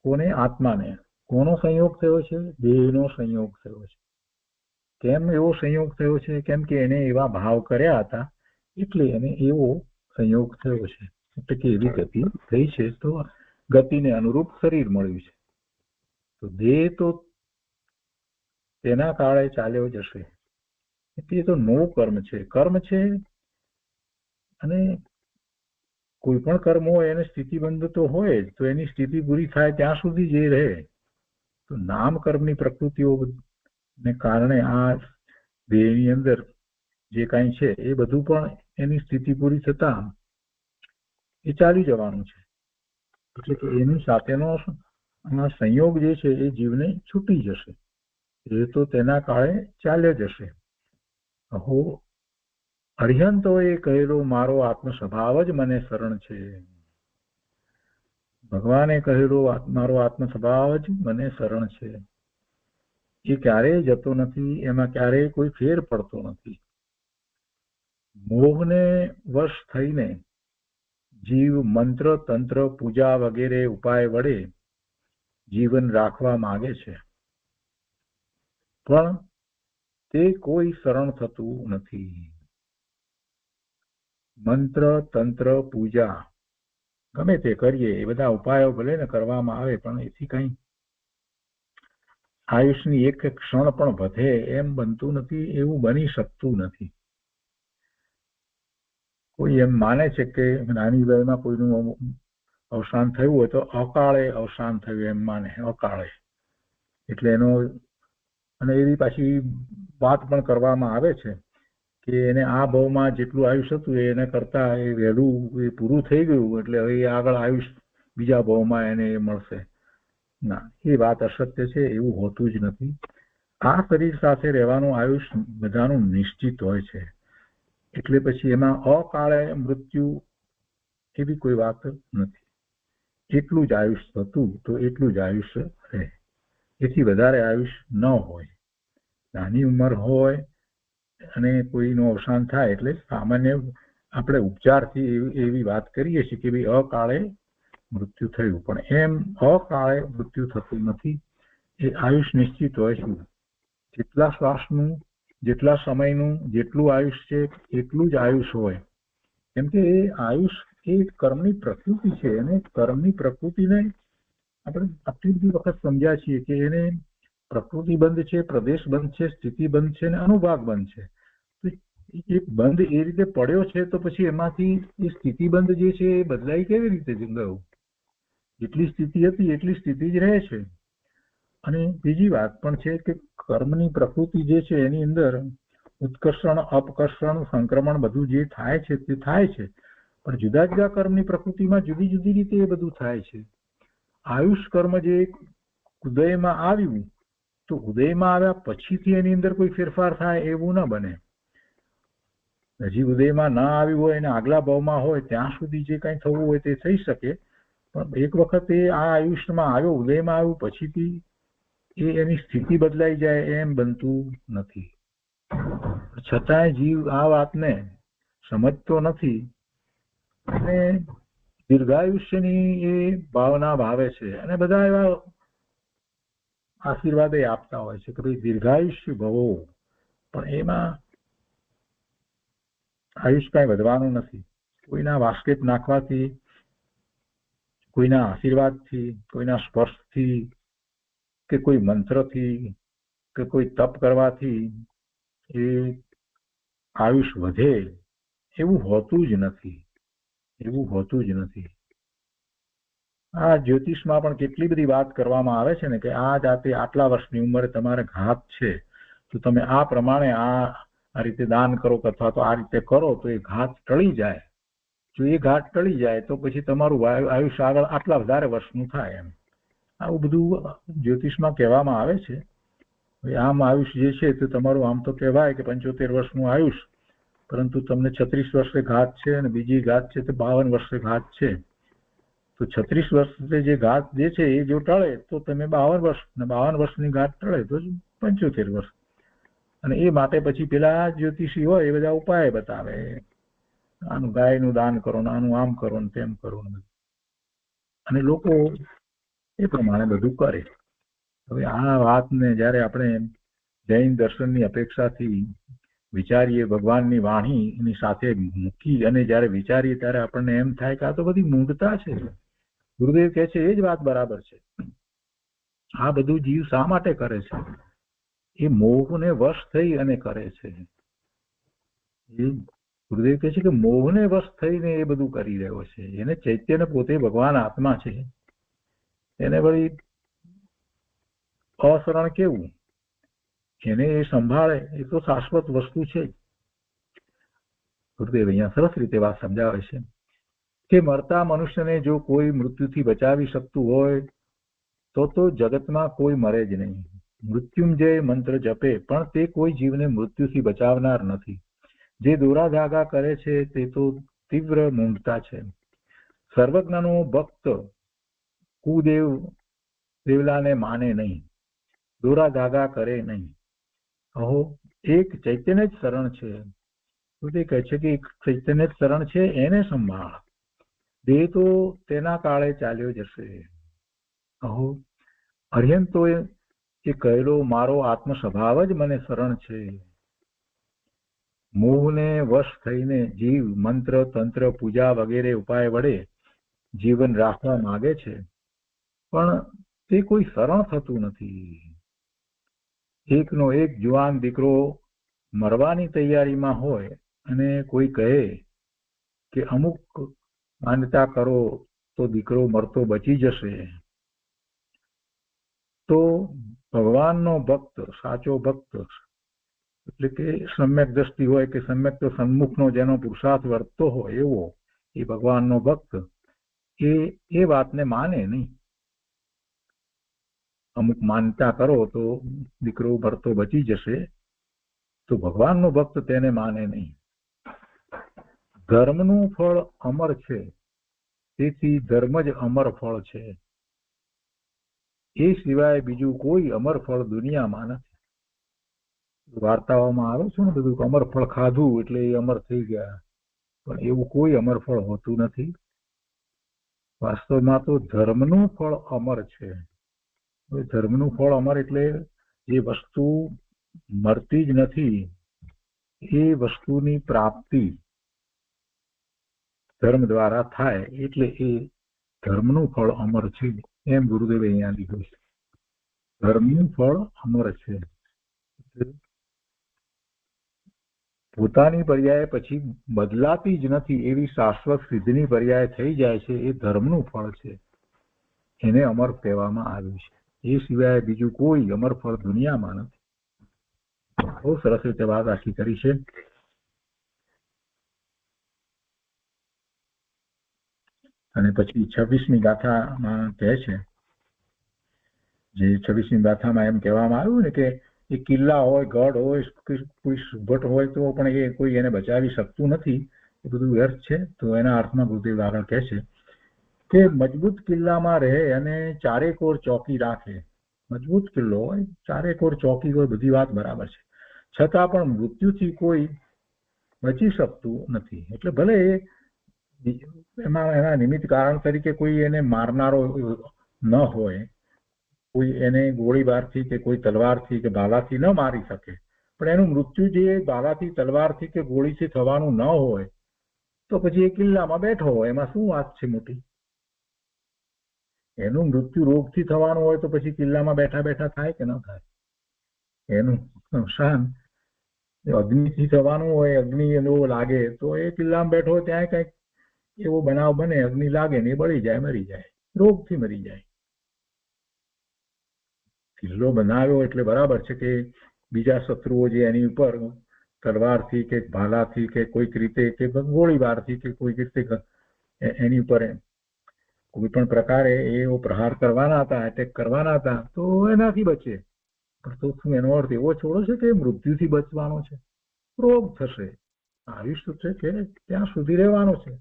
કોને? આત્માને. કોનો સંયોગ થયો છે? દેહનો સંયોગ થયો છે. કેમ એવો સંયોગ થયો છે? કેમ કે એને એવા ભાવ કર્યા હતા એટલે એને એવો સંયોગ થયો છે. એટલે કે એવી ગતિ થઈ છે તો ગતિને અનુરૂપ શરીર મળ્યું છે. તો દેહ તો તેના કાળે ચાલ્યો જશે. એટલે તો નો કર્મ છે. કર્મ છે અને કોઈ પણ કર્મ હોય એને સ્થિતિબંધ તો હોય જ. તો એની સ્થિતિ પૂરી થાય ત્યાં સુધી જે રહે. તો નામ કર્મની પ્રકૃતિઓ ને કારણે આ દેહની અંદર જે કાંઈ છે એ બધું પણ એની સ્થિતિ પૂરી થતા એ ચાલી જવાનું છે. એટલે કે એની સાથેનો સંયોગ જે છે એ જીવને છૂટી જશે. એ તો તેના કાળે ચાલ્યો જશે. અહો અરિહંતોએ કહેલો મારો આત્મ સ્વભાવ જ મને શરણ છે. ભગવાને કહેલો મારો આત્મ સ્વભાવ જ મને શરણ છે. એ ક્યારેય જતો નથી, એમાં ક્યારેય કોઈ ફેર પડતો નથી. મોહને વશ થઈને જીવ મંત્ર તંત્ર પૂજા વગેરે ઉપાય વડે જીવન રાખવા માંગે છે પણ તે કોઈ શરણ થતું નથી. મંત્ર તંત્ર પૂજા ગમે તે કરીએ, એ બધા ઉપાયો ભલે ને કરવામાં આવે પણ એથી કઈ આયુષની એક ક્ષણ પણ વધે એમ બનતું નથી. એવું બની શકતું નથી. કોઈ એમ માને છે કે નાની વયમાં કોઈનું અવસાન થયું હોય તો અકાળે અવસાન થયું એમ માને. અકાળે એટલે એનો, અને એવી પાછી વાત પણ કરવામાં આવે છે કે એને આ ભાવમાં જેટલું આયુષ હતું એને કરતા એ વહેલું એ પૂરું થઈ ગયું એટલે હવે આગળ આયુષ બીજા ભાવમાં એને મળશે. ના, એ વાત અસત્ય છે. એવું હોતું જ નથી. આ શરીર સાથે રહેવાનું આયુષ બધાનું નિશ્ચિત હોય છે. એટલે પછી એમાં અકાળે મૃત્યુ એવી કોઈ વાત નથી. એટલું જ આયુષ થતું તો એટલું જ આયુષ રહે. એથી વધારે આયુષ ન હોય. નાની ઉંમર હોય અને કોઈનું અવસાન થાય એટલે સામાન્ય આપણે ઉપચારથી એવી વાત કરીએ છીએ કે ભાઈ અકાળે મૃત્યુ થયું, પણ એમ અકાળે મૃત્યુ થતું નથી. એ આયુષ નિશ્ચિત હોય છે. જેટલા શ્વાસનું, જેટલા સમયનું જેટલું આયુષ છે એટલું જ આયુષ હોય. કેમ કે એ આયુષ એ કર્મની પ્રકૃતિ છે. અને કર્મની પ્રકૃતિને આપણે આટલી બધી વખત સમજ્યા છીએ કે એને પ્રકૃતિ બંધ છે, પ્રદેશ બંધ છે, સ્થિતિ બંધ છે અને અનુભાગ બંધ છે. એ બંધ એ રીતે પડ્યો છે તો પછી એમાંથી એ સ્થિતિ બંધ જે છે એ બદલાઈ કેવી રીતે ગયું? જેટલી સ્થિતિ હતી એટલી સ્થિતિ જ રહે છે. અને બીજી વાત પણ છે કે કર્મની પ્રકૃતિ જે છે એની અંદર ઉત્કર્ષણ અપકર્ષણ સંક્રમણ બધું જે થાય છે તે થાય છે, પણ જુદા જુદા કર્મની પ્રકૃતિમાં જુદી જુદી રીતે એ બધું થાય છે. આયુષ કર્મ જે ઉદયમાં આવ્યું તો ઉદયમાં આવ્યા પછીથી એની અંદર કોઈ ફેરફાર થાય એવું ન બને. હજી ઉદયમાં ના આવ્યું હોય અને આગલા ભાવમાં હોય ત્યાં સુધી જે કંઈ થવું હોય તે થઈ શકે, પણ એક વખત એ આ આયુષ્યમાં આવ્યો, ઉદયમાં આવ્યું પછીથી એની સ્થિતિ બદલાઈ જાય એમ બનતું નથી. છતાંય જીવ આ વાતને સમજતો નથી અને દીર્ઘાયુષ્યની એ ભાવના ભાવે છે. અને બધા એવા આશીર્વાદ આપતા હોય છે કે ભાઈ દીર્ઘાયુષ્ય ભવો, પણ એમાં આયુષ કાંઈ વધવાનું નથી. કોઈના વાસ્કેટ નાખવાથી કોઈના આશીર્વાદથી, કોઈના સ્પર્શથી, કે કોઈ મંત્રથી, કે કોઈ તપ કરવાથી એ આયુષ વધે એવું હોતું જ નથી. એવું હોતું જ નથી. આ જ્યોતિષમાં પણ કેટલી બધી વાત કરવામાં આવે છે ને કે આ જાતે આટલા વર્ષની ઉંમરે તમારે ઘાત છે તો તમે આ પ્રમાણે આ રીતે દાન કરો અથવા તો આ રીતે કરો તો એ ઘાત ટળી જાય. જો એ ઘાત ટળી જાય તો પછી તમારું આયુષ્ય આગળ આટલા વધારે વર્ષનું થાય. એમ આવું બધું જ્યોતિષમાં કહેવામાં આવે છે. આમ આયુષ્ય જે છે તો તમારું આમ તો કહેવાય કે 75 વર્ષનું આયુષ, પરંતુ તમને 36 વર્ષે ઘાત છે અને બીજી ઘાત છે તો 52 વર્ષે ઘાત છે. તો 36 વર્ષે જે ઘાત જે છે એ જો ટળે તો તમે 52 વર્ષ, અને 52 વર્ષની ઘાત ટળે તો 75 વર્ષ. અને એ માટે પછી પેલા જ્યોતિષી હોય એ બધા ઉપાય બતાવે, આનું ગાયનું દાન કરો ને આનું આમ કરો ને તેમ કરો ને, અને લોકો એ પ્રમાણે બધું કરે. હવે આ વાતને જયારે આપણે જૈન દર્શનની અપેક્ષાથી વિચારીએ, ભગવાનની વાણીની સાથે મૂકી અને જયારે વિચારીએ ત્યારે આપણને એમ થાય કે આ તો બધી મૂંઢતા છે. ગુરુદેવ કહે છે એ જ વાત બરાબર છે. આ બધું જીવ શા માટે કરે છે? એ મોહને વશ થઈ અને કરે છે. ગુરુદેવ કહે છે કે મોહને વશ થઈને એ બધું કરી રહ્યો છે. એને ચૈતન્ય પોતે ભગવાન આત્મા છે, એને વળી અશરણ કેવું? એને એ સંભાળે એ તો શાશ્વત વસ્તુ છે. ગુરુદેવ અહીંયા સરસ રીતે વાત સમજાવે છે કે મરતા મનુષ્યને જો કોઈ મૃત્યુથી બચાવી શકતું હોય તો જગતમાં કોઈ મરે જ નહીં. મૃત્યુંજય મંત્ર જપે પણ તે કોઈ જીવને મૃત્યુથી બચાવનાર નથી. જે દોરા ધાગા કરે છે તે તો તીવ્ર મૂંઢતા છે. સર્વજ્ઞનો ભક્ત કુદેવ દેવલાને માને નહીં, દોરા ધાગા કરે નહીં. અહો એક ચૈતન્ય જ શરણ છે. તે કહે છે કે એક ચૈતન્ય જ શરણ છે, એને સંભાળ. દેહ તો તેના કાળે ચાલ્યો જશે. અહો અર્યંતો એ કહેલો મારો આત્મ સ્વભાવ જ મને શરણ છે. મોહને વશ થઈને જીવ મંત્ર તંત્ર પૂજા વગેરે ઉપાય વડે જીવન રાખવા માંગે છે, પણ તે કોઈ શરણ થતું નથી. એકનો એક જુવાન દીકરો મરવાની તૈયારીમાં હોય અને કોઈ કહે કે અમુક માન્યતા કરો તો દીકરો મરતો બચી જશે, તો ભગવાનનો ભક્ત, સાચો ભક્ત એટલે કે સમ્યક દ્રષ્ટિ હોય કે સમ્યક તો સન્મુખનો જેનો પુરુષાર્થ વર્તતો હોય એવો એ ભગવાનનો ભક્ત એ વાતને માને નહીં. અમુક માનતા કરો તો દીકરો મરતો બચી જશે, તો ભગવાનનો ભક્ત તેને માને નહીં. ધર્મનું ફળ અમર છે, તેથી ધર્મ જ અમર ફળ છે. એ સિવાય બીજું કોઈ અમર ફળ દુનિયામાં નથી. વાર્તાઓમાં આવે છે ને બધું અમર ફળ ખાધું એટલે એ અમર થઈ ગયા, પણ એવું કોઈ અમર ફળ હોતું નથી. વાસ્તવમાં તો ધર્મનું ફળ અમર છે. ધર્મનું ફળ અમર એટલે જે વસ્તુ મરતી જ નથી એ વસ્તુની પ્રાપ્તિ ધર્મ દ્વારા થાય, એટલે એ ધર્મનું ફળ અમર છે. એમ ગુરુદેવે અહીંયા લીધું છે. ધર્મનું ફળ અમર છે. પોતાની પર્યાય પછી બદલાતી જ નથી એવી શાશ્વત સિદ્ધની પર્યાય થઈ જાય છે, એ ધર્મનું ફળ છે. એને અમર કહેવામાં આવ્યું છે. એ સિવાય બીજું કોઈ અમર ફળ દુનિયામાં નથી. બહુ સરસ રીતે વાત આખી કરી છે. અને પછી 26મી ગાથામાં કહે છે, જે 26મી ગાથામાં એમ કહેવામાં આવ્યું ને કે એ કિલ્લા હોય, ગઢ હોય, કોઈ સુભટ હોય તો પણ એ કોઈ એને બચાવી શકતું નથી, એ બધું વ્યર્થ છે. તો એના અર્થમાં ગુરુદેવ આગળ કહે છે કે મજબૂત કિલ્લામાં રહે અને ચારેકોર ચોકી રાખે. મજબૂત કિલ્લો હોય, ચારેકોર ચોકી હોય, બધી વાત બરાબર છે, છતાં પણ મૃત્યુથી કોઈ બચી શકતું નથી. એટલે ભલે એમાં એના નિમિત્ત કારણ તરીકે કોઈ એને મારનારો ન હોય, કોઈ એને ગોળીબારથી કે કોઈ તલવારથી કે ભાલાથી ન મારી શકે, પણ એનું મૃત્યુ જે ભાલાથી, તલવારથી કે ગોળીથી થવાનું ન હોય તો પછી એ કિલ્લામાં બેઠો હોય, એમાં શું વાત છે મોટી? એનું મૃત્યુ રોગથી થવાનું હોય તો પછી કિલ્લામાં બેઠા બેઠા થાય કે ન થાય? એનું અવસાન અગ્નિથી થવાનું હોય, અગ્નિ એનો લાગે તો એ કિલ્લામાં બેઠો ત્યાં કઈક એવો બનાવ બને, અગ્નિ લાગે ને એ બળી જાય, મરી જાય, રોગથી મરી જાય. કિલ્લો બનાવ્યો એટલે બરાબર છે કે બીજા શત્રુઓ જે એની ઉપર તલવારથી કે ભાલાથી કે કોઈક રીતે કે ગોળીબારથી કે કોઈક રીતે એની ઉપર કોઈ પણ પ્રકારે એવો પ્રહાર કરવાના હતા, એટેક કરવાના હતા, તો એનાથી બચે. પણ તો શું એનો અર્થ એવો છોડો છે કે મૃત્યુથી બચવાનો છે? રોગ થશે, આયુષ્ય છે કે ત્યાં સુધી રહેવાનો છે.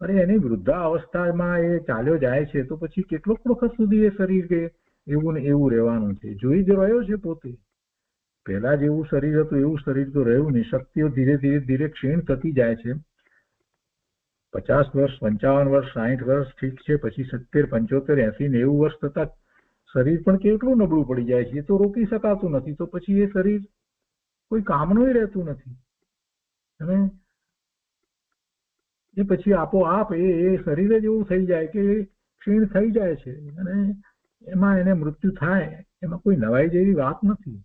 અરે એની વૃદ્ધા અવસ્થામાં એ ચાલ્યો જાય છે તો પછી કેટલોક વખત સુધી એ શરીર કે એવું ને એવું રહેવાનું છે? જોઈ જ રહ્યો છે પોતે. પહેલા જેવું શરીર હતું એવું શરીર તો રહ્યું નહીં. શક્તિઓ ધીરે ધીરે ધીરે ક્ષીણ થતી જાય છે. 50 વર્ષ, 55 વર્ષ, 60 વર્ષ ઠીક છે, પછી 70, 75, 80, 90 વર્ષ થતા શરીર પણ કેટલું નબળું પડી જાય છે, એ તો રોકી શકાતું નથી. તો પછી એ શરીર કોઈ કામનું રહેતું નથી. અને એ પછી આપોઆપ એ શરીર જ એવું થઈ જાય કે ક્ષીણ થઈ જાય છે અને એમાં એને મૃત્યુ થાય. એમાં કોઈ નવાઈ જેવી વાત નથી.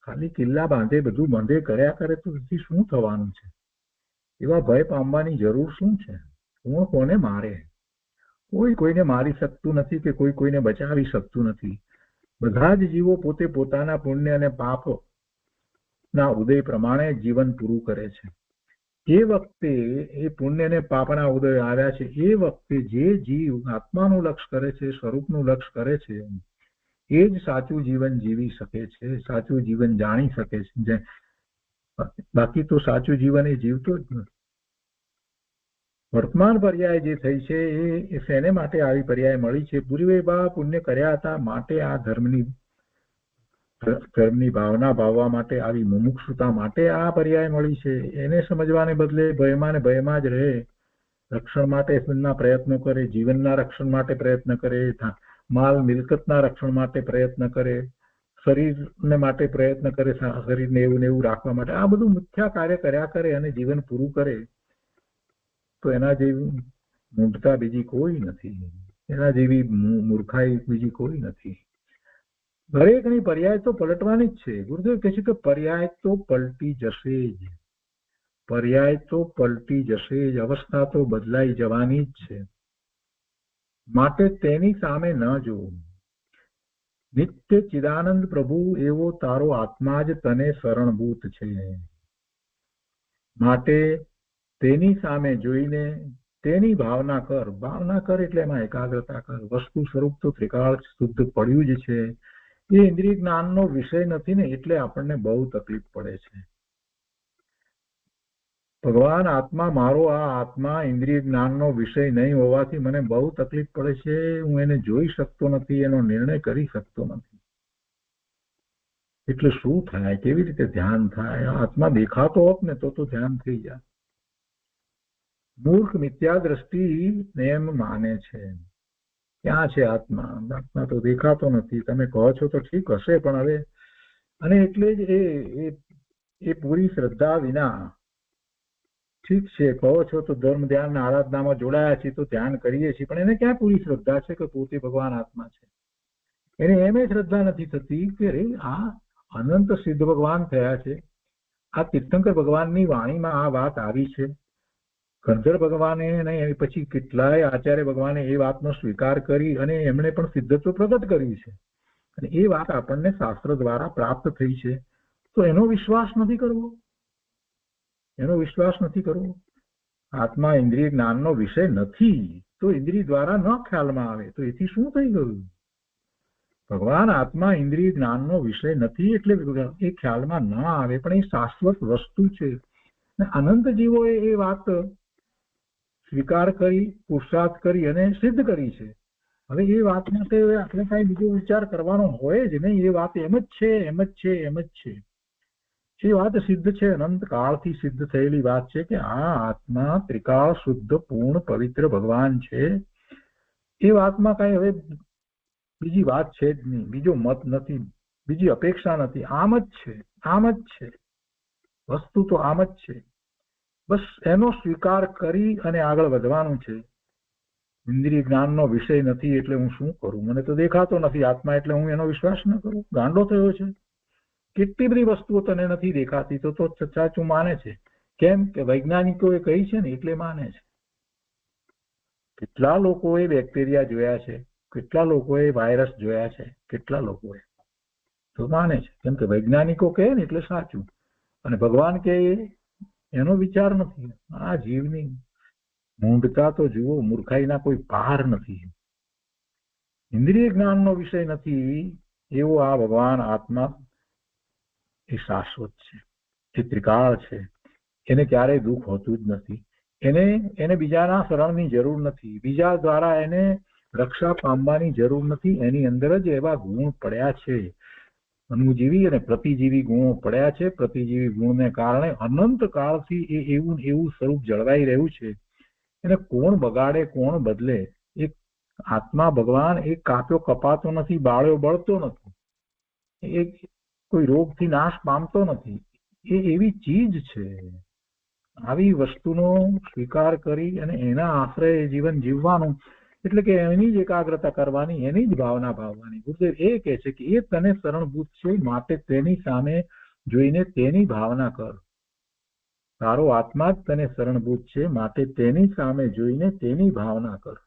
ખાલી કિલ્લા બાંધે, બધું બાંધે કર્યા કરે તો શું થવાનું છે? એવા ભય પામવાની જરૂર શું છે? કોણ કોને મારે? કોઈ કોઈને મારી શકતું નથી કે કોઈ કોઈને બચાવી શકતું નથી. બધા જ જીવો પોતે પોતાના પુણ્ય અને પાપ ના ઉદય પ્રમાણે જીવન પૂરું કરે છે. એ વખતે એ પુણ્ય અને પાપના ઉદય આવ્યા છે એ વખતે જે જીવ આત્માનું લક્ષ કરે છે, સ્વરૂપનું લક્ષ કરે છે, એ જ સાચું જીવન જીવી શકે છે, સાચું જીવન જાણી શકે છે. બાકી તો સાચું જીવન એ જીવતો જ નથી. વર્તમાન પર્યાય જે થઈ છે એ શેને માટે આવી પર્યાય મળી છે? પૂર્વે બા પુણ્ય કર્યા હતા માટે આ ધર્મની ભાવના ભાવવા માટે, આવી મુમુક્ષુતા માટે આ પર્યાય મળી છે. એને સમજવાને બદલે ભયમાં ને ભયમાં જ રહે, રક્ષણ માટેના પ્રયત્નો કરે, જીવનના રક્ષણ માટે પ્રયત્ન કરે, માલ મિલકતના રક્ષણ માટે પ્રયત્ન કરે, શરીરને માટે પ્રયત્ન કરે, શરીરને એવું ને એવું રાખવા માટે આ બધું મિથ્યા કાર્ય કર્યા કરે અને જીવન પૂરું કરે તો એના જેવી મૂઢતા બીજી કોઈ નથી, એના જેવી મૂર્ખાઈ બીજી કોઈ નથી. દરેકની પર્યાય તો પલટવાની જ છે. ગુરુદેવ કહે છે કે પર્યાય તો પલટી જશે જ, પર્યાય તો પલટી જશે જ, અવસ્થા તો બદલાઈ જવાની જ છે. માટે તેની સામે ન જોવું. નિત્ય ચિદાનંદ પ્રભુ એવો તારો આત્મા જ તને શરણભૂત છે. માટે તેની સામે જોઈને તેની ભાવના કર. ભાવના કર એટલે એમાં એકાગ્રતા કર. વસ્તુ સ્વરૂપ તો ત્રિકાળ શુદ્ધ પડ્યું જ છે. એ ઇન્દ્રિય જ્ઞાનનો વિષય નથી ને એટલે આપણને બહુ તકલીફ પડે છે. ભગવાન આત્મા, મારો આ આત્મા ઇન્દ્રિય જ્ઞાનનો વિષય નહીં હોવાથી મને બહુ તકલીફ પડે છે. હું એને જોઈ શકતો નથી, એનો નિર્ણય કરી શકતો નથી. એટલે શું થાય? કેવી રીતે ધ્યાન થાય? આત્મા દેખાતો હોત ને તો ધ્યાન થઈ જાય. મૂર્ખ મિથ્યા દ્રષ્ટિ એમ માને છે. ક્યાં છે આત્મા? આત્મા તો દેખાતો નથી. તમે કહો છો તો ઠીક હશે, પણ હવે અને એટલે જ એ પૂરી શ્રદ્ધા વિના, ઠીક છે કહો છો તો ધર્મ ધ્યાન આરાધનામાં જોડાયા છીએ તો ધ્યાન કરીએ છીએ, પણ એને ક્યાં પૂરી શ્રદ્ધા છે કે પોતે ભગવાન આત્મા છે? એને એમ શ્રદ્ધા નથી થતી કે રે આ અનંત સિદ્ધ ભગવાન થયા છે. આ તીર્થંકર ભગવાનની વાણીમાં આ વાત આવી છે. ગંધર ભગવાને નહીં, પછી કેટલાય આચાર્ય ભગવાને એ વાતનો સ્વીકાર કરી અને એમણે પણ સિદ્ધત્વ પ્રગટ કર્યું છે અને એ વાત આપણને શાસ્ત્ર દ્વારા પ્રાપ્ત થઈ છે. તો એનો વિશ્વાસ નથી કરવો, એનો વિશ્વાસ નથી કરવો. આત્મા ઇન્દ્રિય જ્ઞાનનો વિષય નથી તો ઇન્દ્રિય દ્વારા ન ખ્યાલમાં આવે તો એથી શું થઈ ગયું? ભગવાન આત્મા ઇન્દ્રિય જ્ઞાનનો વિષય નથી એટલે એ ખ્યાલમાં ન આવે, પણ એ શાશ્વત વસ્તુ છે. અનંત જીવોએ એ વાત સ્વીકાર કરી, પુરુષાર્થ કરી અને સિદ્ધ કરી છે. હવે એ વાત માટે આપણે કઈ બીજો વિચાર કરવાનો હોય જ નહીં. એ વાત એમ જ છે, એમ જ છે, એમ જ છે. એ વાત સિદ્ધ છે, અનંત કાળથી સિદ્ધ થયેલી વાત છે કે આ આત્મા ત્રિકાળ શુદ્ધ પૂર્ણ પવિત્ર ભગવાન છે. એ વાતમાં કઈ હવે બીજી વાત છે જ નહીં, બીજો મત નથી, બીજી અપેક્ષા નથી. આમ જ છે, આમ જ છે. વસ્તુ તો આમ જ છે. બસ એનો સ્વીકાર કરી અને આગળ વધવાનું છે. ઇન્દ્રિય જ્ઞાનનો વિષય નથી એટલે હું શું કરું? મને તો દેખાતો નથી આત્મા, એટલે હું એનો વિશ્વાસ ન કરું? ગાંડો થયો છે? કેટલી બધી વસ્તુઓ તને નથી દેખાતી તો સાચું માને છે. કેમ કે વૈજ્ઞાનિકોએ કહી છે ને એટલે માને છે. કેટલા લોકોએ બેક્ટેરિયા જોયા છે, કેટલા લોકોએ વાયરસ જોયા છે, કેટલા લોકોએ તો માને છે. કેમ કે વૈજ્ઞાનિકો કહે ને એટલે સાચું. અને ભગવાન કહે એનો વિચાર નથી. આ જીવની મૂંઢતા તો જુઓ, મૂર્ખાઈના કોઈ પાર નથી. ઇન્દ્રિય જ્ઞાનનો વિષય નથી એવો આ ભગવાન આત્મા એ શાશ્વત છે, એ ત્રિકાળ છે. એને ક્યારેય દુઃખ હોતું જ નથી. એને બીજાના શરણની જરૂર નથી, બીજા દ્વારા એને રક્ષા પામવાની જરૂર નથી. એની અંદર જ એવા ગુણ પડ્યા છે, અનુજીવી અને પ્રતિજીવી ગુણો પડ્યા છે. પ્રતિજીવી ગુણને કારણે અનંત કાળથી એ એવું સ્વરૂપ જળવાઈ રહ્યું છે. એને કોણ બગાડે, કોણ બદલે? એક આત્મા ભગવાન એક કાપ્યો કપાતો નથી, બાળ્યો બળતો નથી, એ કોઈ રોગથી નાશ પામતો નથી. એ એવી ચીજ છે. આવી વસ્તુનો સ્વીકાર કરી અને એના આશ્રય જીવન જીવવાનું, એટલે કે એની જ એકાગ્રતા કરવાની, એની જ ભાવના ભાવવાની. ગુરુદેવ એ કહે છે કે એ તને શરણભૂત છે, માટે તેની સામે જોઈને તેની ભાવના કર. તારો આત્મા જ તને શરણભૂત છે, માટે તેની સામે જોઈને તેની ભાવના કર.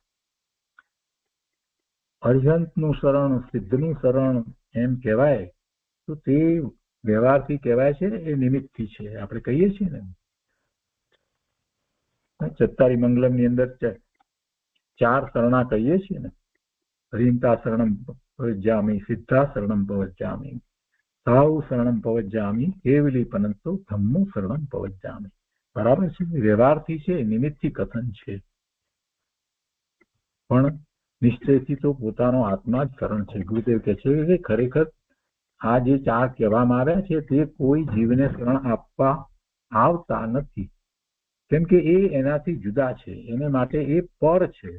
અર્હંતનું શરણ, સિદ્ધનું શરણ એમ કહેવાય તો તે વ્યવહારથી કહેવાય છે, એ નિમિત્તથી છે. આપણે કહીએ છીએ ને ચત્તારી મંગલમની અંદર 4 શરણા કહીએ છીએ ને, હરિંતા શરણમ પવજ્જામિ, સિદ્ધા શરણમ પવજ્જામિ, સાહુ શરણમ પવજ્જામિ, કેવલી પનંતો ધમ્મો શરણમ પવજ્જામિ. બરાબર છે, વ્યવહારથી છે, નિમિત્તથી કથન છે, પણ નિશ્ચયથી તો પોતાનો આત્મા જ શરણ છે. ગુરુદેવ કહે છે કે ખરેખર આ જે 4 કહેવામાં આવ્યા છે તે કોઈ જીવને શરણ આપવા આવતા નથી. કેમ કે એ એનાથી જુદા છે, એને માટે એ પર છે,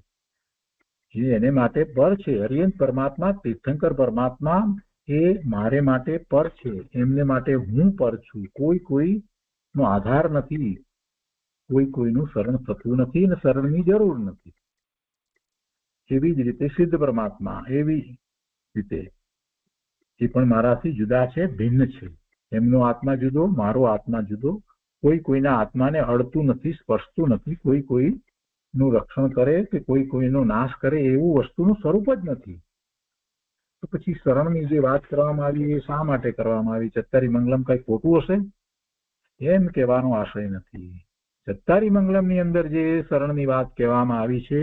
એને માટે પર છે. હરિયંત પરમાત્મા, તીર્થંકર પરમાત્મા એ મારે માટે પર છે, એમને માટે હું પર છું. કોઈનો આધાર નથી, કોઈનું શરણ થતું નથી અને શરણની જરૂર નથી. એવી જ રીતે સિદ્ધ પરમાત્મા, એવી રીતે એ પણ મારાથી જુદા છે, ભિન્ન છે. એમનો આત્મા જુદો, મારો આત્મા જુદો. કોઈના આત્માને અડતું નથી, સ્પર્શતું નથી. કોઈનું રક્ષણ કરે કે કોઈનો નાશ કરે એવું વસ્તુનું સ્વરૂપ જ નથી. તો પછી શરણની જે વાત કરવામાં આવી એ શા માટે કરવામાં આવી? ચત્તારી મંગલમ કઈ ખોટું હશે એમ કહેવાનો આશય નથી. ચત્તારી મંગલમની અંદર જે શરણની વાત કહેવામાં આવી છે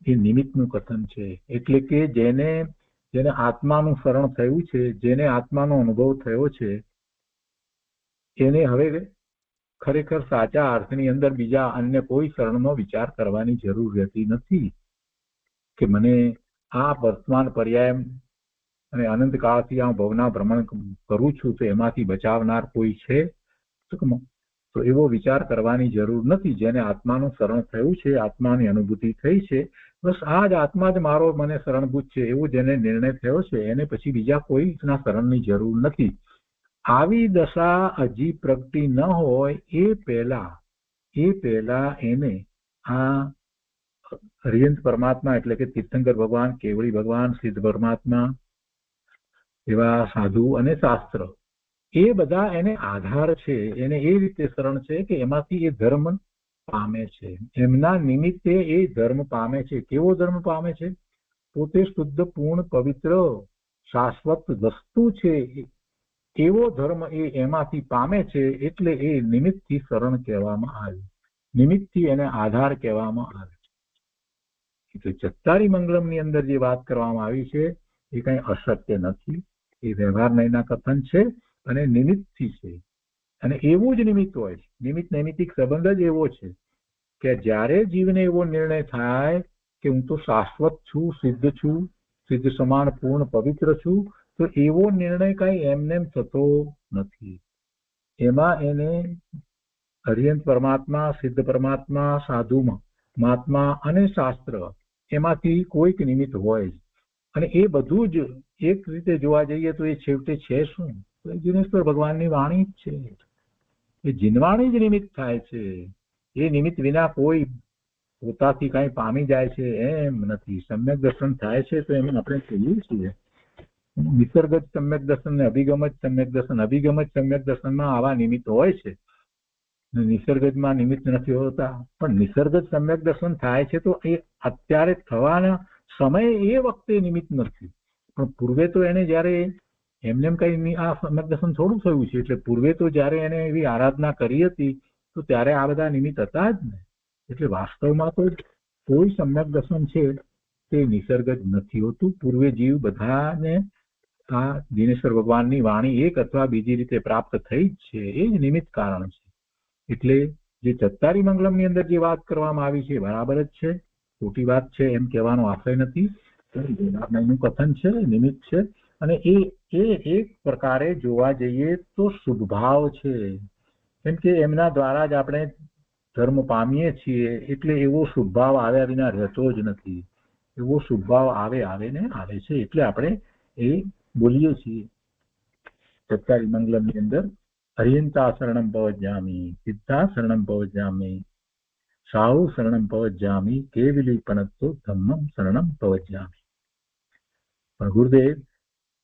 એ નિમિત્તનું કથન છે. એટલે કે જેને આત્માનું શરણ થયું છે, જેને આત્માનો અનુભવ થયો છે, એને હવે ખરેખર સાચા અર્થની અંદર બીજા અન્ય કોઈ શરણનો વિચાર કરવાની જરૂર રહેતી નથી. કે મને આ વર્તમાન પર્યાય અને અનંતકાળથી આ ભવના ભ્રમણ કરું છું તો એમાંથી બચાવનાર કોઈ છે તો એવો વિચાર કરવાની જરૂર નથી. જેને આત્માનું શરણ થયું છે, આત્માની અનુભૂતિ થઈ છે, બસ આ જ આત્મા જ મારો મને શરણભૂત છે એવો જેને નિર્ણય થયો છે, એને પછી બીજા કોઈના શરણની જરૂર નથી. આવી દશા હજી પ્રગટી ન હોય એ પહેલા એને આ હરિયંત પરમાત્મા એટલે કે તીર્થંકર ભગવાન, કેવળી ભગવાન, સિદ્ધ પરમાત્મા, એવા સાધુ અને શાસ્ત્ર, એ બધા એને આધાર છે. એને એ રીતે શરણ છે કે એમાંથી એ ધર્મ પામે છે. એમના નિમિત્તે એ ધર્મ પામે છે. કેવો ધર્મ પામે છે? પોતે શુદ્ધ, પૂર્ણ, પવિત્ર, શાશ્વત વસ્તુ છે એવો ધર્મ એ એમાંથી પામે છે. એટલે એ નિમિત્તથી શરણ કહેવામાં આવે, નિમિત્તથી એને આધાર કહેવામાં આવે. એટલે ચત્તારી મંગલમની અંદર જે વાત કરવામાં આવી છે એ કઈ અસત્ય નથી. એ વ્યવહાર નયના કથન છે અને નિમિત્તથી છે. અને એવું જ નિમિત્ત હોય છે. નિમિત્ત નૈમિત્તિક સંબંધ જ એવો છે કે જ્યારે જીવને એવો નિર્ણય થાય કે હું તો શાશ્વત છું, સિદ્ધ સમાન, પૂર્ણ, પવિત્ર છું, તો એવો નિર્ણય કઈ એમનેમ થતો નથી. એમાં એને હરિયંત પરમાત્મા, સિદ્ધ પરમાત્મા, સાધુ મહાત્મા અને શાસ્ત્ર એમાંથી કોઈક નિમિત્ત હોય જ. અને એ બધું જ એક રીતે જોવા જઈએ તો એ છેવટે છે શું? તો એ જીનેશ્વર ભગવાનની વાણી જ છે. એ જીનવાણી જ નિમિત્ત થાય છે. એ નિમિત્ત વિના કોઈ પોતાથી કઈ પામી જાય છે એમ નથી. સમ્યક દર્શન થાય છે તો એમ આપણે કહીએ છીએ નિસર્ગ જ સમ્યક દર્શન ને અભિગમ જ સમ્યક દર્શન. અભિગમ જ સમ્યક દર્શનમાં આવા નિમિત્ત હોય છે, નિસર્ગમાં નિમિત્ત નથી હોતા. પણ નિસર્ગ જ સમ્યક દર્શન થાય છે તો એ અત્યારે થવાના સમય એ વખતે નિમિત્ત નથી, પણ પૂર્વે તો એને જયારે એમને કઈ આ સમ્યક દર્શન થોડું થયું છે, એટલે પૂર્વે તો જયારે એને એવી આરાધના કરી હતી તો ત્યારે આ બધા નિમિત્ત હતા જ ને. એટલે વાસ્તવમાં તો કોઈ સમ્યક દર્શન છે તે નિસર્ગ જ નથી હોતું. પૂર્વે જીવ બધાને આ દિનેશ્વર ભગવાનની વાણી એક અથવા બીજી રીતે પ્રાપ્ત થઈ જ છે, એ જ નિમિત્ત કારણ છે. એટલે જે ચત્તારી મંગલમની અંદર જે વાત કરવામાં આવી છે બરાબર જ છે, ખોટી વાત છે એમ કહેવાનો આશય નથી. એનું કથન છે, નિમિત્ત છે, અને એ એક પ્રકારે જોવા જઈએ તો શુભભાવ છે. કેમ કે એમના દ્વારા જ આપણે ધર્મ પામીએ છીએ, એટલે એવો શુભભાવ આવ્યા વિના રહેતો જ નથી. એવો શુભભાવ આવે ને આવે છે, એટલે આપણે એ બોલીએ છીએ ચત્તારી મંગલમની અંદર હરિયંતા શરણમ પવજ્જામિ, સિદ્ધા શરણમ પવજ્જામિ, સાહુ શરણમ પવજ્જામિ, કેવલી પનત્તો ધમ્મમ શરણમ પવજ્જામિ. પણ ગુરુદેવ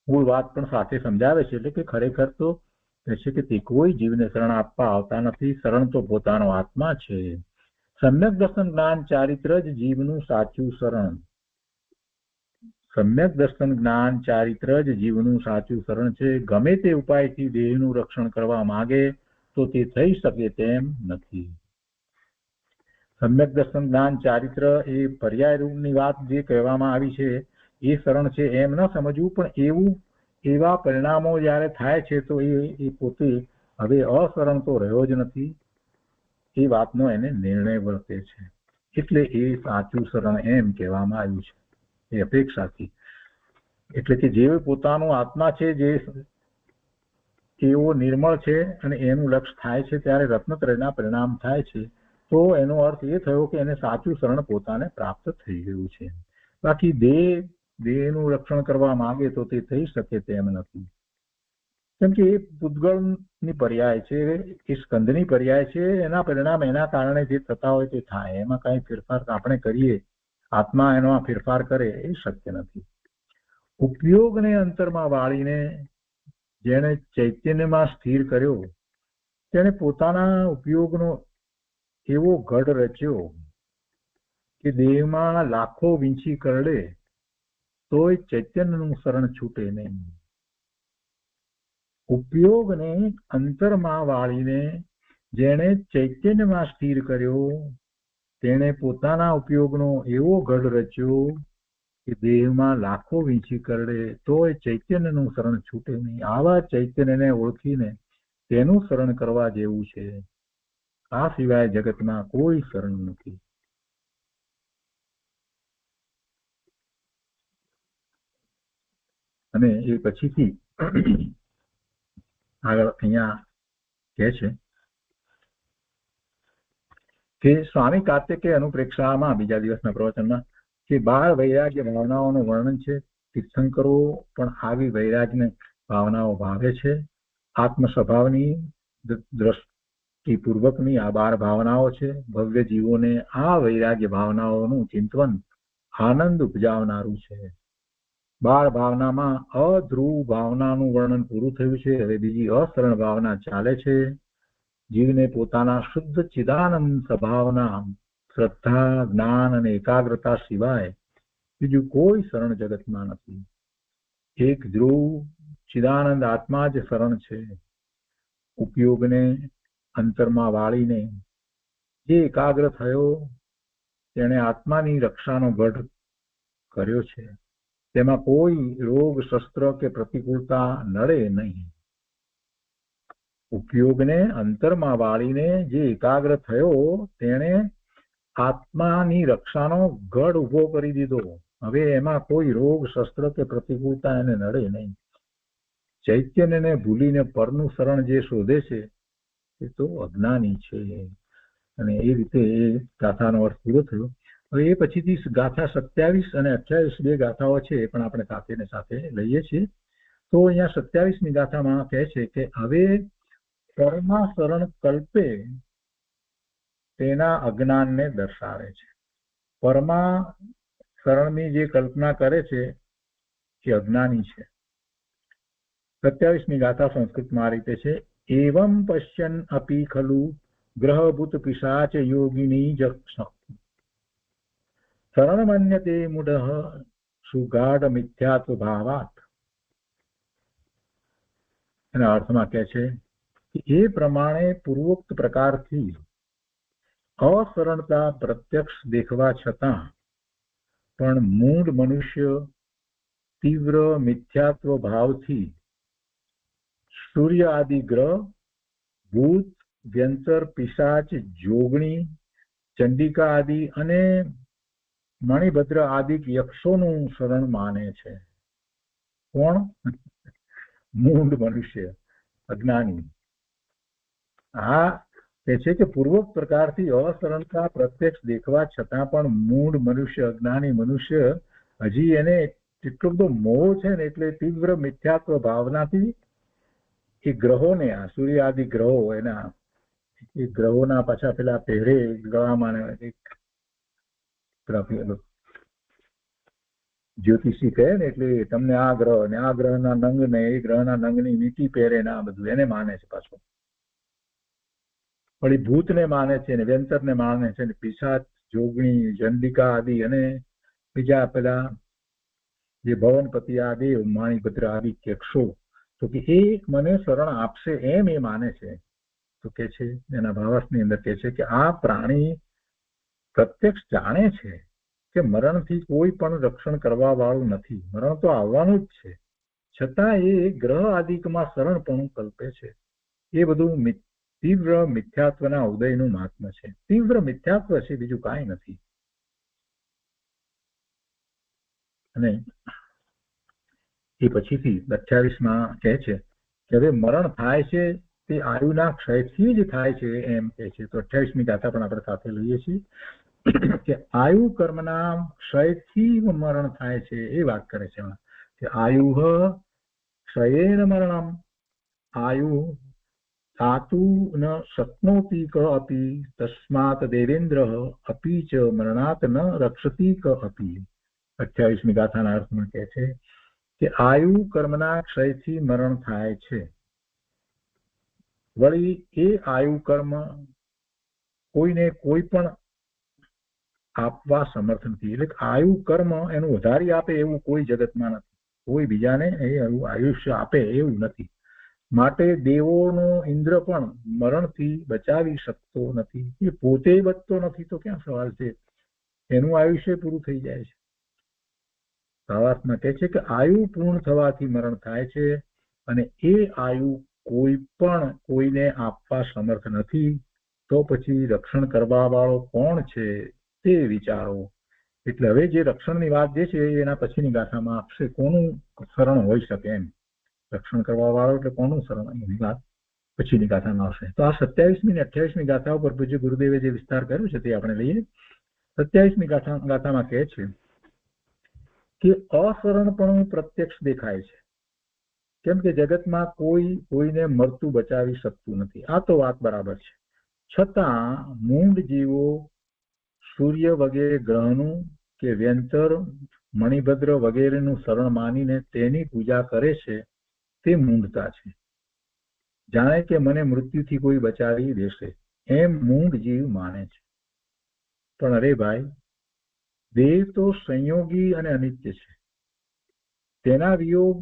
મૂળ વાત પણ સાથે સમજાવે છે, એટલે કે ખરેખર તો કહે છે કે તે કોઈ જીવને શરણ આપવા આવતા નથી, શરણ તો પોતાનો આત્મા છે. સમ્યક દર્શન જ્ઞાન ચારિત્ર જ જીવનું સાચું શરણ. સમ્યક દર્શન જ્ઞાન ચારિત્ર જ જીવનું સાચું શરણ છે. ગમે તે ઉપાયથી દેહનું રક્ષણ કરવા માંગે તો તે થઈ શકે તેમ નથી. સમ્યક દર્શન જ્ઞાન ચારિત્ર એ પર્યાય રૂપની વાત જે કહેવામાં આવી છે એ શરણ છે એમ ન સમજવું, પણ એવા પરિણામો જયારે થાય છે તો એ પોતે હવે અશરણ તો રહ્યો જ નથી, એ વાતનો એને નિર્ણય વર્તે છે. એટલે એ સાચું શરણ એમ કહેવામાં આવ્યું છે એ અપેક્ષાથી. એટલે કે જે પોતાનો આત્મા છે, જે એવો નિર્મળ છે અને એનું લક્ષ્ય થાય છે ત્યારે રત્નત્રયના પરિણામ થાય છે, તો એનો અર્થ એ થયો કે એને સાચું શરણ પોતાને પ્રાપ્ત થઈ ગયું છે. બાકી દેહનું રક્ષણ કરવા માંગે તો તે થઈ શકે તેમ નથી. કેમ કે એ પૂતગળની પર્યાય છે, એ સ્કંદની પર્યાય છે, એના પરિણામ એના કારણે જે થતા હોય તે થાય, એમાં કઈ ફેરફાર આપણે કરીએ, આત્મા એમાં ફેરફાર કરે એ શક્ય નથી. ઉપયોગને અંતરમાં વાળીને જેને ચૈતન્યમાં સ્થિર કર્યો, તેને પોતાના ઉપયોગનો એવો ગઢ રચ્યો કે દેહમાં લાખો વીંછી કરડે તોય ચૈતન્યનું શરણ છૂટે નહીં. ઉપયોગને અંતરમાં વાળીને જેણે ચૈતન્યમાં સ્થિર કર્યો, તેણે પોતાના ઉપયોગનો એવો ગઢ રચ્યો કે દેહમાં લાખો વીંછી કરડે તોય ચૈતન્યનું શરણ છૂટે નહીં. આવા ચૈતન્યને ઓળખીને તેનું શરણ કરવા જેવું છે. આ સિવાય જગતમાં કોઈ શરણ નથી. અને એ પછીથી આગળ અહીંયા કહે છે કે સ્વામી કાર્તિકેય અનુપ્રેક્ષામાં બીજા દિવસના પ્રવચનમાં કે બાળ વૈરાગ્ય ભાવનાઓનું વર્ણન છે. તીર્થંકરો પણ આવી વૈરાગ્ય ભાવનાઓ ભાવે છે. આત્મ સ્વભાવની દ્રષ્ટિપૂર્વકની આ બાળ ભાવનાઓ છે. ભવ્ય જીવોને આ વૈરાગ્ય ભાવનાઓનું ચિંતન આનંદ ઉપજાવનારું છે. બાળ ભાવનામાં અધ્રુવ ભાવનાનું વર્ણન પૂરું થયું છે. હવે બીજી અસરણ ભાવના ચાલે છે. જીવને પોતાના શુદ્ધ ચિદાનંદ સ્વભાવના શ્રદ્ધા, જ્ઞાન અને એકાગ્રતા સિવાય બીજું કોઈ શરણ જગતમાં નથી. એક ધ્રુવ ચિદાનંદ આત્મા જ શરણ છે. ઉપયોગને અંતરમાં વાળીને જે એકાગ્ર થયો તેણે આત્માની રક્ષાનો ગઢ કર્યો છે. તેમાં કોઈ રોગ, શસ્ત્ર કે પ્રતિકૂળતા નડે નહીં. ઉપયોગને અંતરમાં વાળીને જે એકાગ્ર થયો તેણે આત્માની રક્ષાનો ગઢ ઉભો કરી દીધો. હવે એમાં કોઈ રોગ, શસ્ત્ર કે પ્રતિકૂળતા એને નડે નહીં. ચૈતન્યને ભૂલીને પરનું શરણ જે શોધે છે એ તો અજ્ઞાની છે. અને એ રીતે એ ગાથાનો અર્થ પૂરો થયો. હવે એ પછીથી ગાથા 27 અને 28 બે ગાથાઓ છે, એ પણ આપણે સાથે ને સાથે લઈએ છીએ. તો અહીંયા 27મી ગાથામાં કહે છે કે હવે પરમા શરણ કલ્પે તેના અજ્ઞાનને દર્શાવે છે. પરમા શરણની જે કલ્પના કરે છે એ અજ્ઞાની છે. 27મી ગાથા સંસ્કૃતમાં આ રીતે છે. એવમ પશ્યન અપી ખલુ ગ્રહભૂત પિશાચ યોગિની શરણમન્યતે મૂઢઃ સુગાઢ મિથ્યાત્વ ભાવાત. એના અર્થમાં કહે છે કે એ પ્રમાણે પૂર્વોક્ત પ્રકારથી અશરણતા પ્રત્યક્ષ દેખવા છતાં પણ મૂઢ મનુષ્ય તીવ્ર મિથ્યાત્વ ભાવથી સૂર્ય આદિ ગ્રહ, ભૂત, વ્યંતર, પિશાચ, જોગણી, ચંડિકા આદિ અને મણિભદ્ર આદિ યક્ષોનું શરણ માને છે. કોણ? મૂઢ મનુષ્ય, અજ્ઞાની. આ કહે છે કે પૂર્વક પ્રકારથી અશરણતા પ્રત્યક્ષ દેખવા છતાં પણ મૂઢ મનુષ્ય, અજ્ઞાની મનુષ્ય હજી એને એટલો બધો મોહ છે ને, એટલે તીવ્ર મિથ્યાત્વ ભાવનાથી એ ગ્રહોને, આ સૂર્ય આદિ ગ્રહો, એના એ ગ્રહોના પાછા પેલા પહેરે ગળામાં જ્યોતિષી કહે ને, એટલે તમને આ ગ્રહ ને આ ગ્રહના નંગ ને એ ગ્રહના નંગની વીંટી પહેરે ને આ બધું એને માને છે. પાછું વળી ભૂતને માને છે ને વ્યંતરને માને છે ને પિશાચ, જોગણી, ચંડિકા આદિ અને બીજા પેલા જે ભવનપતિ આદિ મણિભદ્ર આદિ યક્ષો, તો કે એ મને શરણ આપશે એમ એ માને છે. તો કે છે એના ભાવાર્થની અંદર કે છે કે આ પ્રાણી પ્રત્યક્ષ જાણે છે કે મરણથી કોઈ પણ રક્ષણ કરવા વાળું નથી, મરણ તો આવવાનું જ છે, છતાં એ ગ્રહ આદિકમાં શરણપણું કલ્પે છે. એ બધું તીવ્ર મિથ્યાત્વના ઉદયનું મહાત્મ્ય છે. તીવ્ર મિથ્યાત્વ છે, બીજું કાંઈ નથી. અને એ પછીથી 28માં કહે છે કે હવે મરણ થાય છે તે આયુના ક્ષયથી જ થાય છે એમ કહે છે. તો 28મી ગાથા પણ આપણે સાથે લઈએ છીએ કે આયુ કર્મના ક્ષયથી મરણ થાય છે એ વાત કરે છે એમાં કે આયુઃ ક્ષયેન મરણમ આયુ તાતુ ન શક્નોતિ ક અપી તસ્માત દેવેન્દ્ર અપી ચ મરણાત ન રક્ષતિ ક અપી. 28મી ગાથાના અર્થમાં કહે છે કે આયુ કર્મના ક્ષયથી મરણ થાય છે. વળી એ આયુ કર્મ કોઈને કોઈ પણ આપવા સમર્થ નથી. એટલે આયુ કર્મ એનું વધારી આપે એવું કોઈ જગતમાં નથી. કોઈ બીજાને એ આયુષ્ય આપે એવું નથી. માટે દેવોનો ઇન્દ્ર પણ મરણથી બચાવી શકતો નથી. એ પોતે બચતો નથી તો ક્યાં સવાલ છે? એનું આયુષ્ય પૂરું થઈ જાય છે. ભાવાર્થમાં કહે છે કે આયુ પૂર્ણ થવાથી મરણ થાય છે અને એ આયુ કોઈ પણ કોઈને આપવા સમર્થ નથી. તો પછી રક્ષણ કરવા વાળો કોણ છે તે વિચારો. એટલે હવે જે રક્ષણની વાત જે છે એના પછીની ગાથામાં આપશે કોનું શરણ હોઈ શકે એમ. રક્ષણ કરવા વાળો એટલે કોનું શરણ, એની વાત પછીની ગાથામાં આવશે. તો આ 27મી અને 28મી ગાથા ઉપર પૂજ્ય ગુરુદેવે જે વિસ્તાર કર્યો છે તે આપણે લઈએ. 27મી ગાથામાં કહે છે કે અશરણપણું પ્રત્યક્ષ દેખાય છે, કેમ કે જગતમાં કોઈ કોઈને મરતું બચાવી શકતું નથી. આ તો વાત બરાબર છે. છતાં મૂંઢ જીવો સૂર્ય વગેરે ગ્રહનું કે વ્યંતર, મણિભદ્ર વગેરેનું શરણ માનીને તેની પૂજા કરે છે તે મૂંઢતા છે. જાણે કે મને મૃત્યુથી કોઈ બચાવી દેશે એમ મૂંઢ જીવ માને છે. પણ અરે ભાઈ, દેહ તો સંયોગી અને અનિત્ય છે. તેના વિયોગ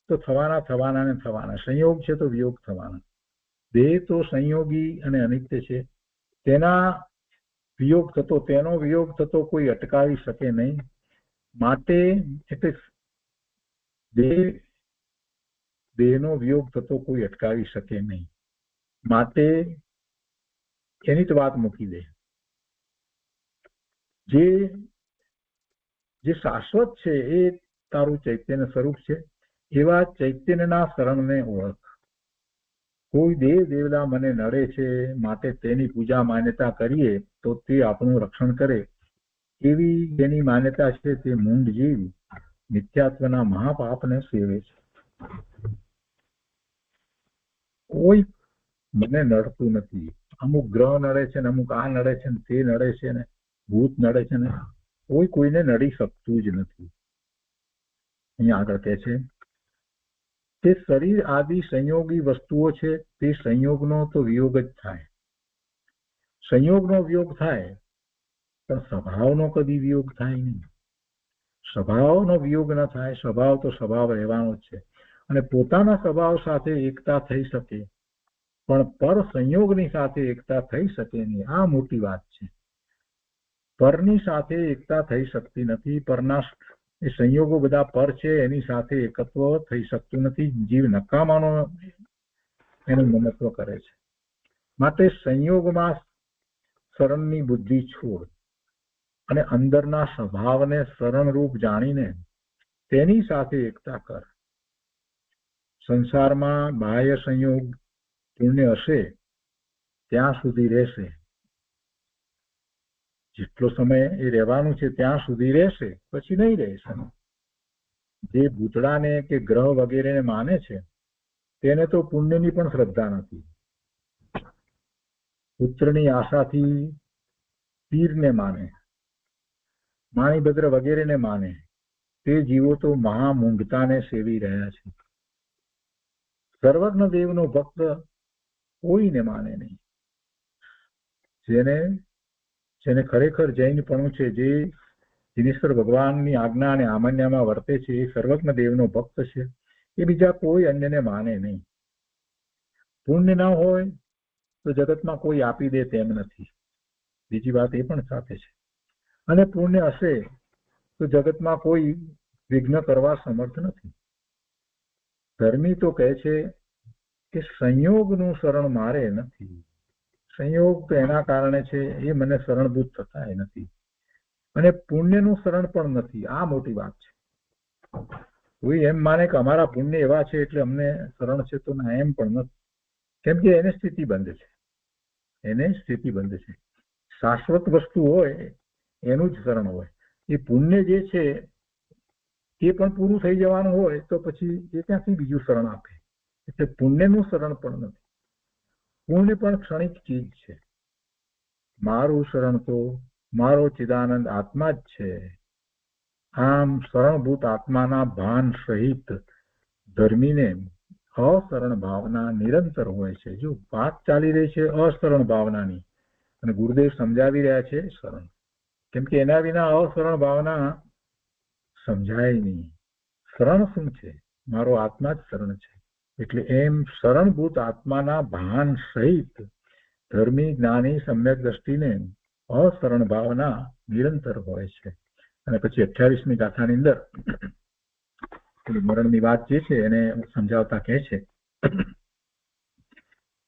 તો થવાના ને થવાના. સંયોગ છે તો વિયોગ થવાના. દેહ તો સંયોગી અને અનિત્ય છે. તેના તેનો વિયોગ થતો કોઈ અટકાવી શકે નહીં. માટે એટલે દેહનો વિયોગ થતો કોઈ અટકાવી શકે નહીં. માટે એની જ વાત મૂકી દે. જે શાશ્વત છે એ તારું ચૈતન્ય સ્વરૂપ છે. એવા ચૈતન્યના શરણને ઓળખ. કોઈ દેવ દેવલા મને નડે છે માટે તેની પૂજા માન્યતા કરીએ તો તે આપણું રક્ષણ કરે એવી જેની માન્યતા છે તે મૂંઢ જીવ મિથ્યાત્વના મહાપાપને સેવે છે. કોઈ મને નડતું નથી. અમુક ગ્રહ નડે છે ને, અમુક આ નડે છે ને, તે નડે છે ને, ભૂત નડે છે ને, કોઈ કોઈને નડી શકતું જ નથી. અહીંયા આગળ કહે છે તે શરીર આદિ સંયોગી વસ્તુઓ છે, તે સંયોગનો તો વિયોગ જ થાય. સંયોગનો વિયોગ થાય પણ સ્વભાવનો કદી વિયોગ થાય નહીં. સ્વભાવનો વિયોગ ન થાય. સ્વભાવ તો સ્વભાવ રહેવાનો જ છે અને પોતાના સ્વભાવ સાથે એકતા થઈ શકે, પણ પર સંયોગની સાથે એકતા થઈ શકે નહીં. આ મોટી વાત છે. પરની સાથે એકતા થઈ શકતી નથી. પરના એ સંયોગો બધા પર છે, એની સાથે એકત્વ થઈ શકતું નથી. જીવ નકામાનો એનું મમત્વ કરે છે. માટે સંયોગમાં શરણની બુદ્ધિ છોડ અને અંદરના સ્વભાવને શરણરૂપ જાણીને તેની સાથે એકતા કર. સંસારમાં બાહ્ય સંયોગ પુણ્ય હશે ત્યાં સુધી રહેશે. જેટલો સમય એ રહેવાનું છે ત્યાં સુધી રહેશે, પછી નહીં રહેશે. જે ભૂતડાને કે ગ્રહ વગેરેને માને છે તેને તો પુણ્યની પણ શ્રદ્ધા નથી. પુત્રની આશાથી પીરને માને, માણીભદ્ર વગેરેને માને તે જીવો તો મહામૂંઢતાને સેવી રહ્યા છે. સર્વજ્ઞ દેવનો ભક્ત કોઈને માને નહીં. જેને ખરેખર જૈનપણું છે, જે દિનેશ્વર ભગવાનની આજ્ઞા અને આમન્યામાં વર્તે છે, એ સર્વજ્ઞ દેવનો ભક્ત છે. એ બીજા કોઈ અન્યને માને નહીં. પુણ્ય ન હોય તો જગતમાં કોઈ આપી દે તેમ નથી. બીજી વાત એ પણ સાથે છે. અને પુણ્ય હશે તો જગતમાં કોઈ વિઘ્ન કરવા સમર્થ નથી. ધર્મી તો કહે છે કે સંયોગનું શરણ મારે નથી. સંયોગ તો એના કારણે છે, એ મને શરણભૂત થતા નથી. અને પુણ્યનું શરણ પણ નથી. આ મોટી વાત છે. કોઈ એમ માને કે અમારા પુણ્ય એવા છે એટલે અમને શરણ છે, તો ના, એમ પણ નથી. કેમ કે એને સ્થિતિબંધ છે. એને સ્થિતિબંધ છે. શાશ્વત વસ્તુ હોય એનું જ શરણ હોય. એ પુણ્ય જે છે એ પણ પૂરું થઈ જવાનું હોય તો પછી એ ક્યાંથી બીજું શરણ આપે? એટલે પુણ્યનું શરણ પણ નથી. પુણ્ય પણ ક્ષણિક ચીજ છે. મારું શરણ તો મારો ચિદાનંદ આત્મા જ છે. આમ શરણભૂત આત્માના ભાન સહિત ધર્મીને અશરણ ભાવના નિરંતર હોય છે. જો વાત ચાલી રહી છે અશરણ ભાવનાની, અને ગુરુદેવ સમજાવી રહ્યા છે શરણ. કેમ કે એના વિના અશરણ ભાવના સમજાય નહીં. શરણ શું છે? મારો આત્મા જ શરણ છે. એટલે એમ શરણભૂત આત્માના ભાન સહિત ધર્મી જ્ઞાની સમ્યક દ્રષ્ટિને અશરણ ભાવના નિરંતર હોય છે. અને પછી 28મી ગાથાની અંદર મરણની વાત જે છે એને સમજાવતા કહે છે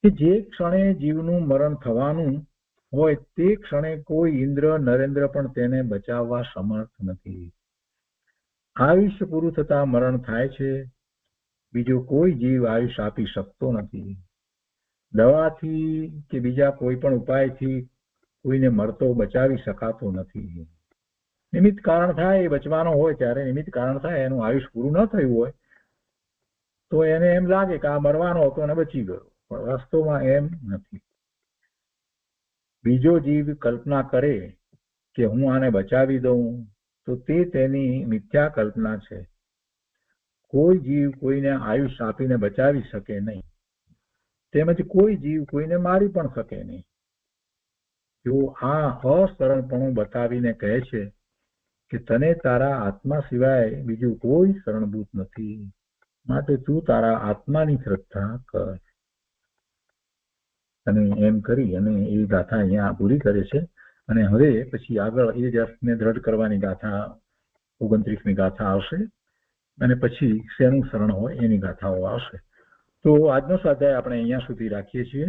કે જે ક્ષણે જીવનું મરણ થવાનું હોય તે ક્ષણે કોઈ ઇન્દ્ર નરેન્દ્ર પણ તેને બચાવવા સમર્થ નથી. આયુષ્ય પૂરું થતા મરણ થાય છે. બીજો કોઈ જીવ આયુષ્ય આપી શકતો નથી. દવાથી કે બીજા કોઈ પણ ઉપાયથી કોઈને મરતો બચાવી શકાતો નથી. નિમિત્ત કારણ થાય, એ બચવાનો હોય ત્યારે નિમિત્ત કારણ થાય, એનું આયુષ્ય પૂરું ન થયું હોય તો એને એમ લાગે કે આ મરવાનો હતો અને બચી ગયો, પણ વાસ્તવમાં એમ નથી. બીજો જીવ કલ્પના કરે કે હું આને બચાવી દઉં તો તે તેની મિથ્યા કલ્પના છે. કોઈ જીવ કોઈને આયુષ્ય આપીને બચાવી શકે નહીં, તેમજ કોઈ જીવ કોઈને મારી પણ શકે નહીં. જો આ અશરણપણું બતાવીને કહે છે કે તને તારા આત્મા સિવાય બીજું કોઈ શરણભૂત નથી, માટે તું તારા આત્માની શ્રદ્ધા કર. અને એમ કરી અને એ ગાથા અહીંયા પૂરી કરે છે. અને હવે પછી આગળ એ જ અર્થને દ્રઢ કરવાની ગાથા 29મી ગાથા આવશે, અને પછી શેનું શરણ હોય એની ગાથાઓ આવશે. તો આજનો સ્વાધ્યાય આપણે અહીંયા સુધી રાખીએ છીએ.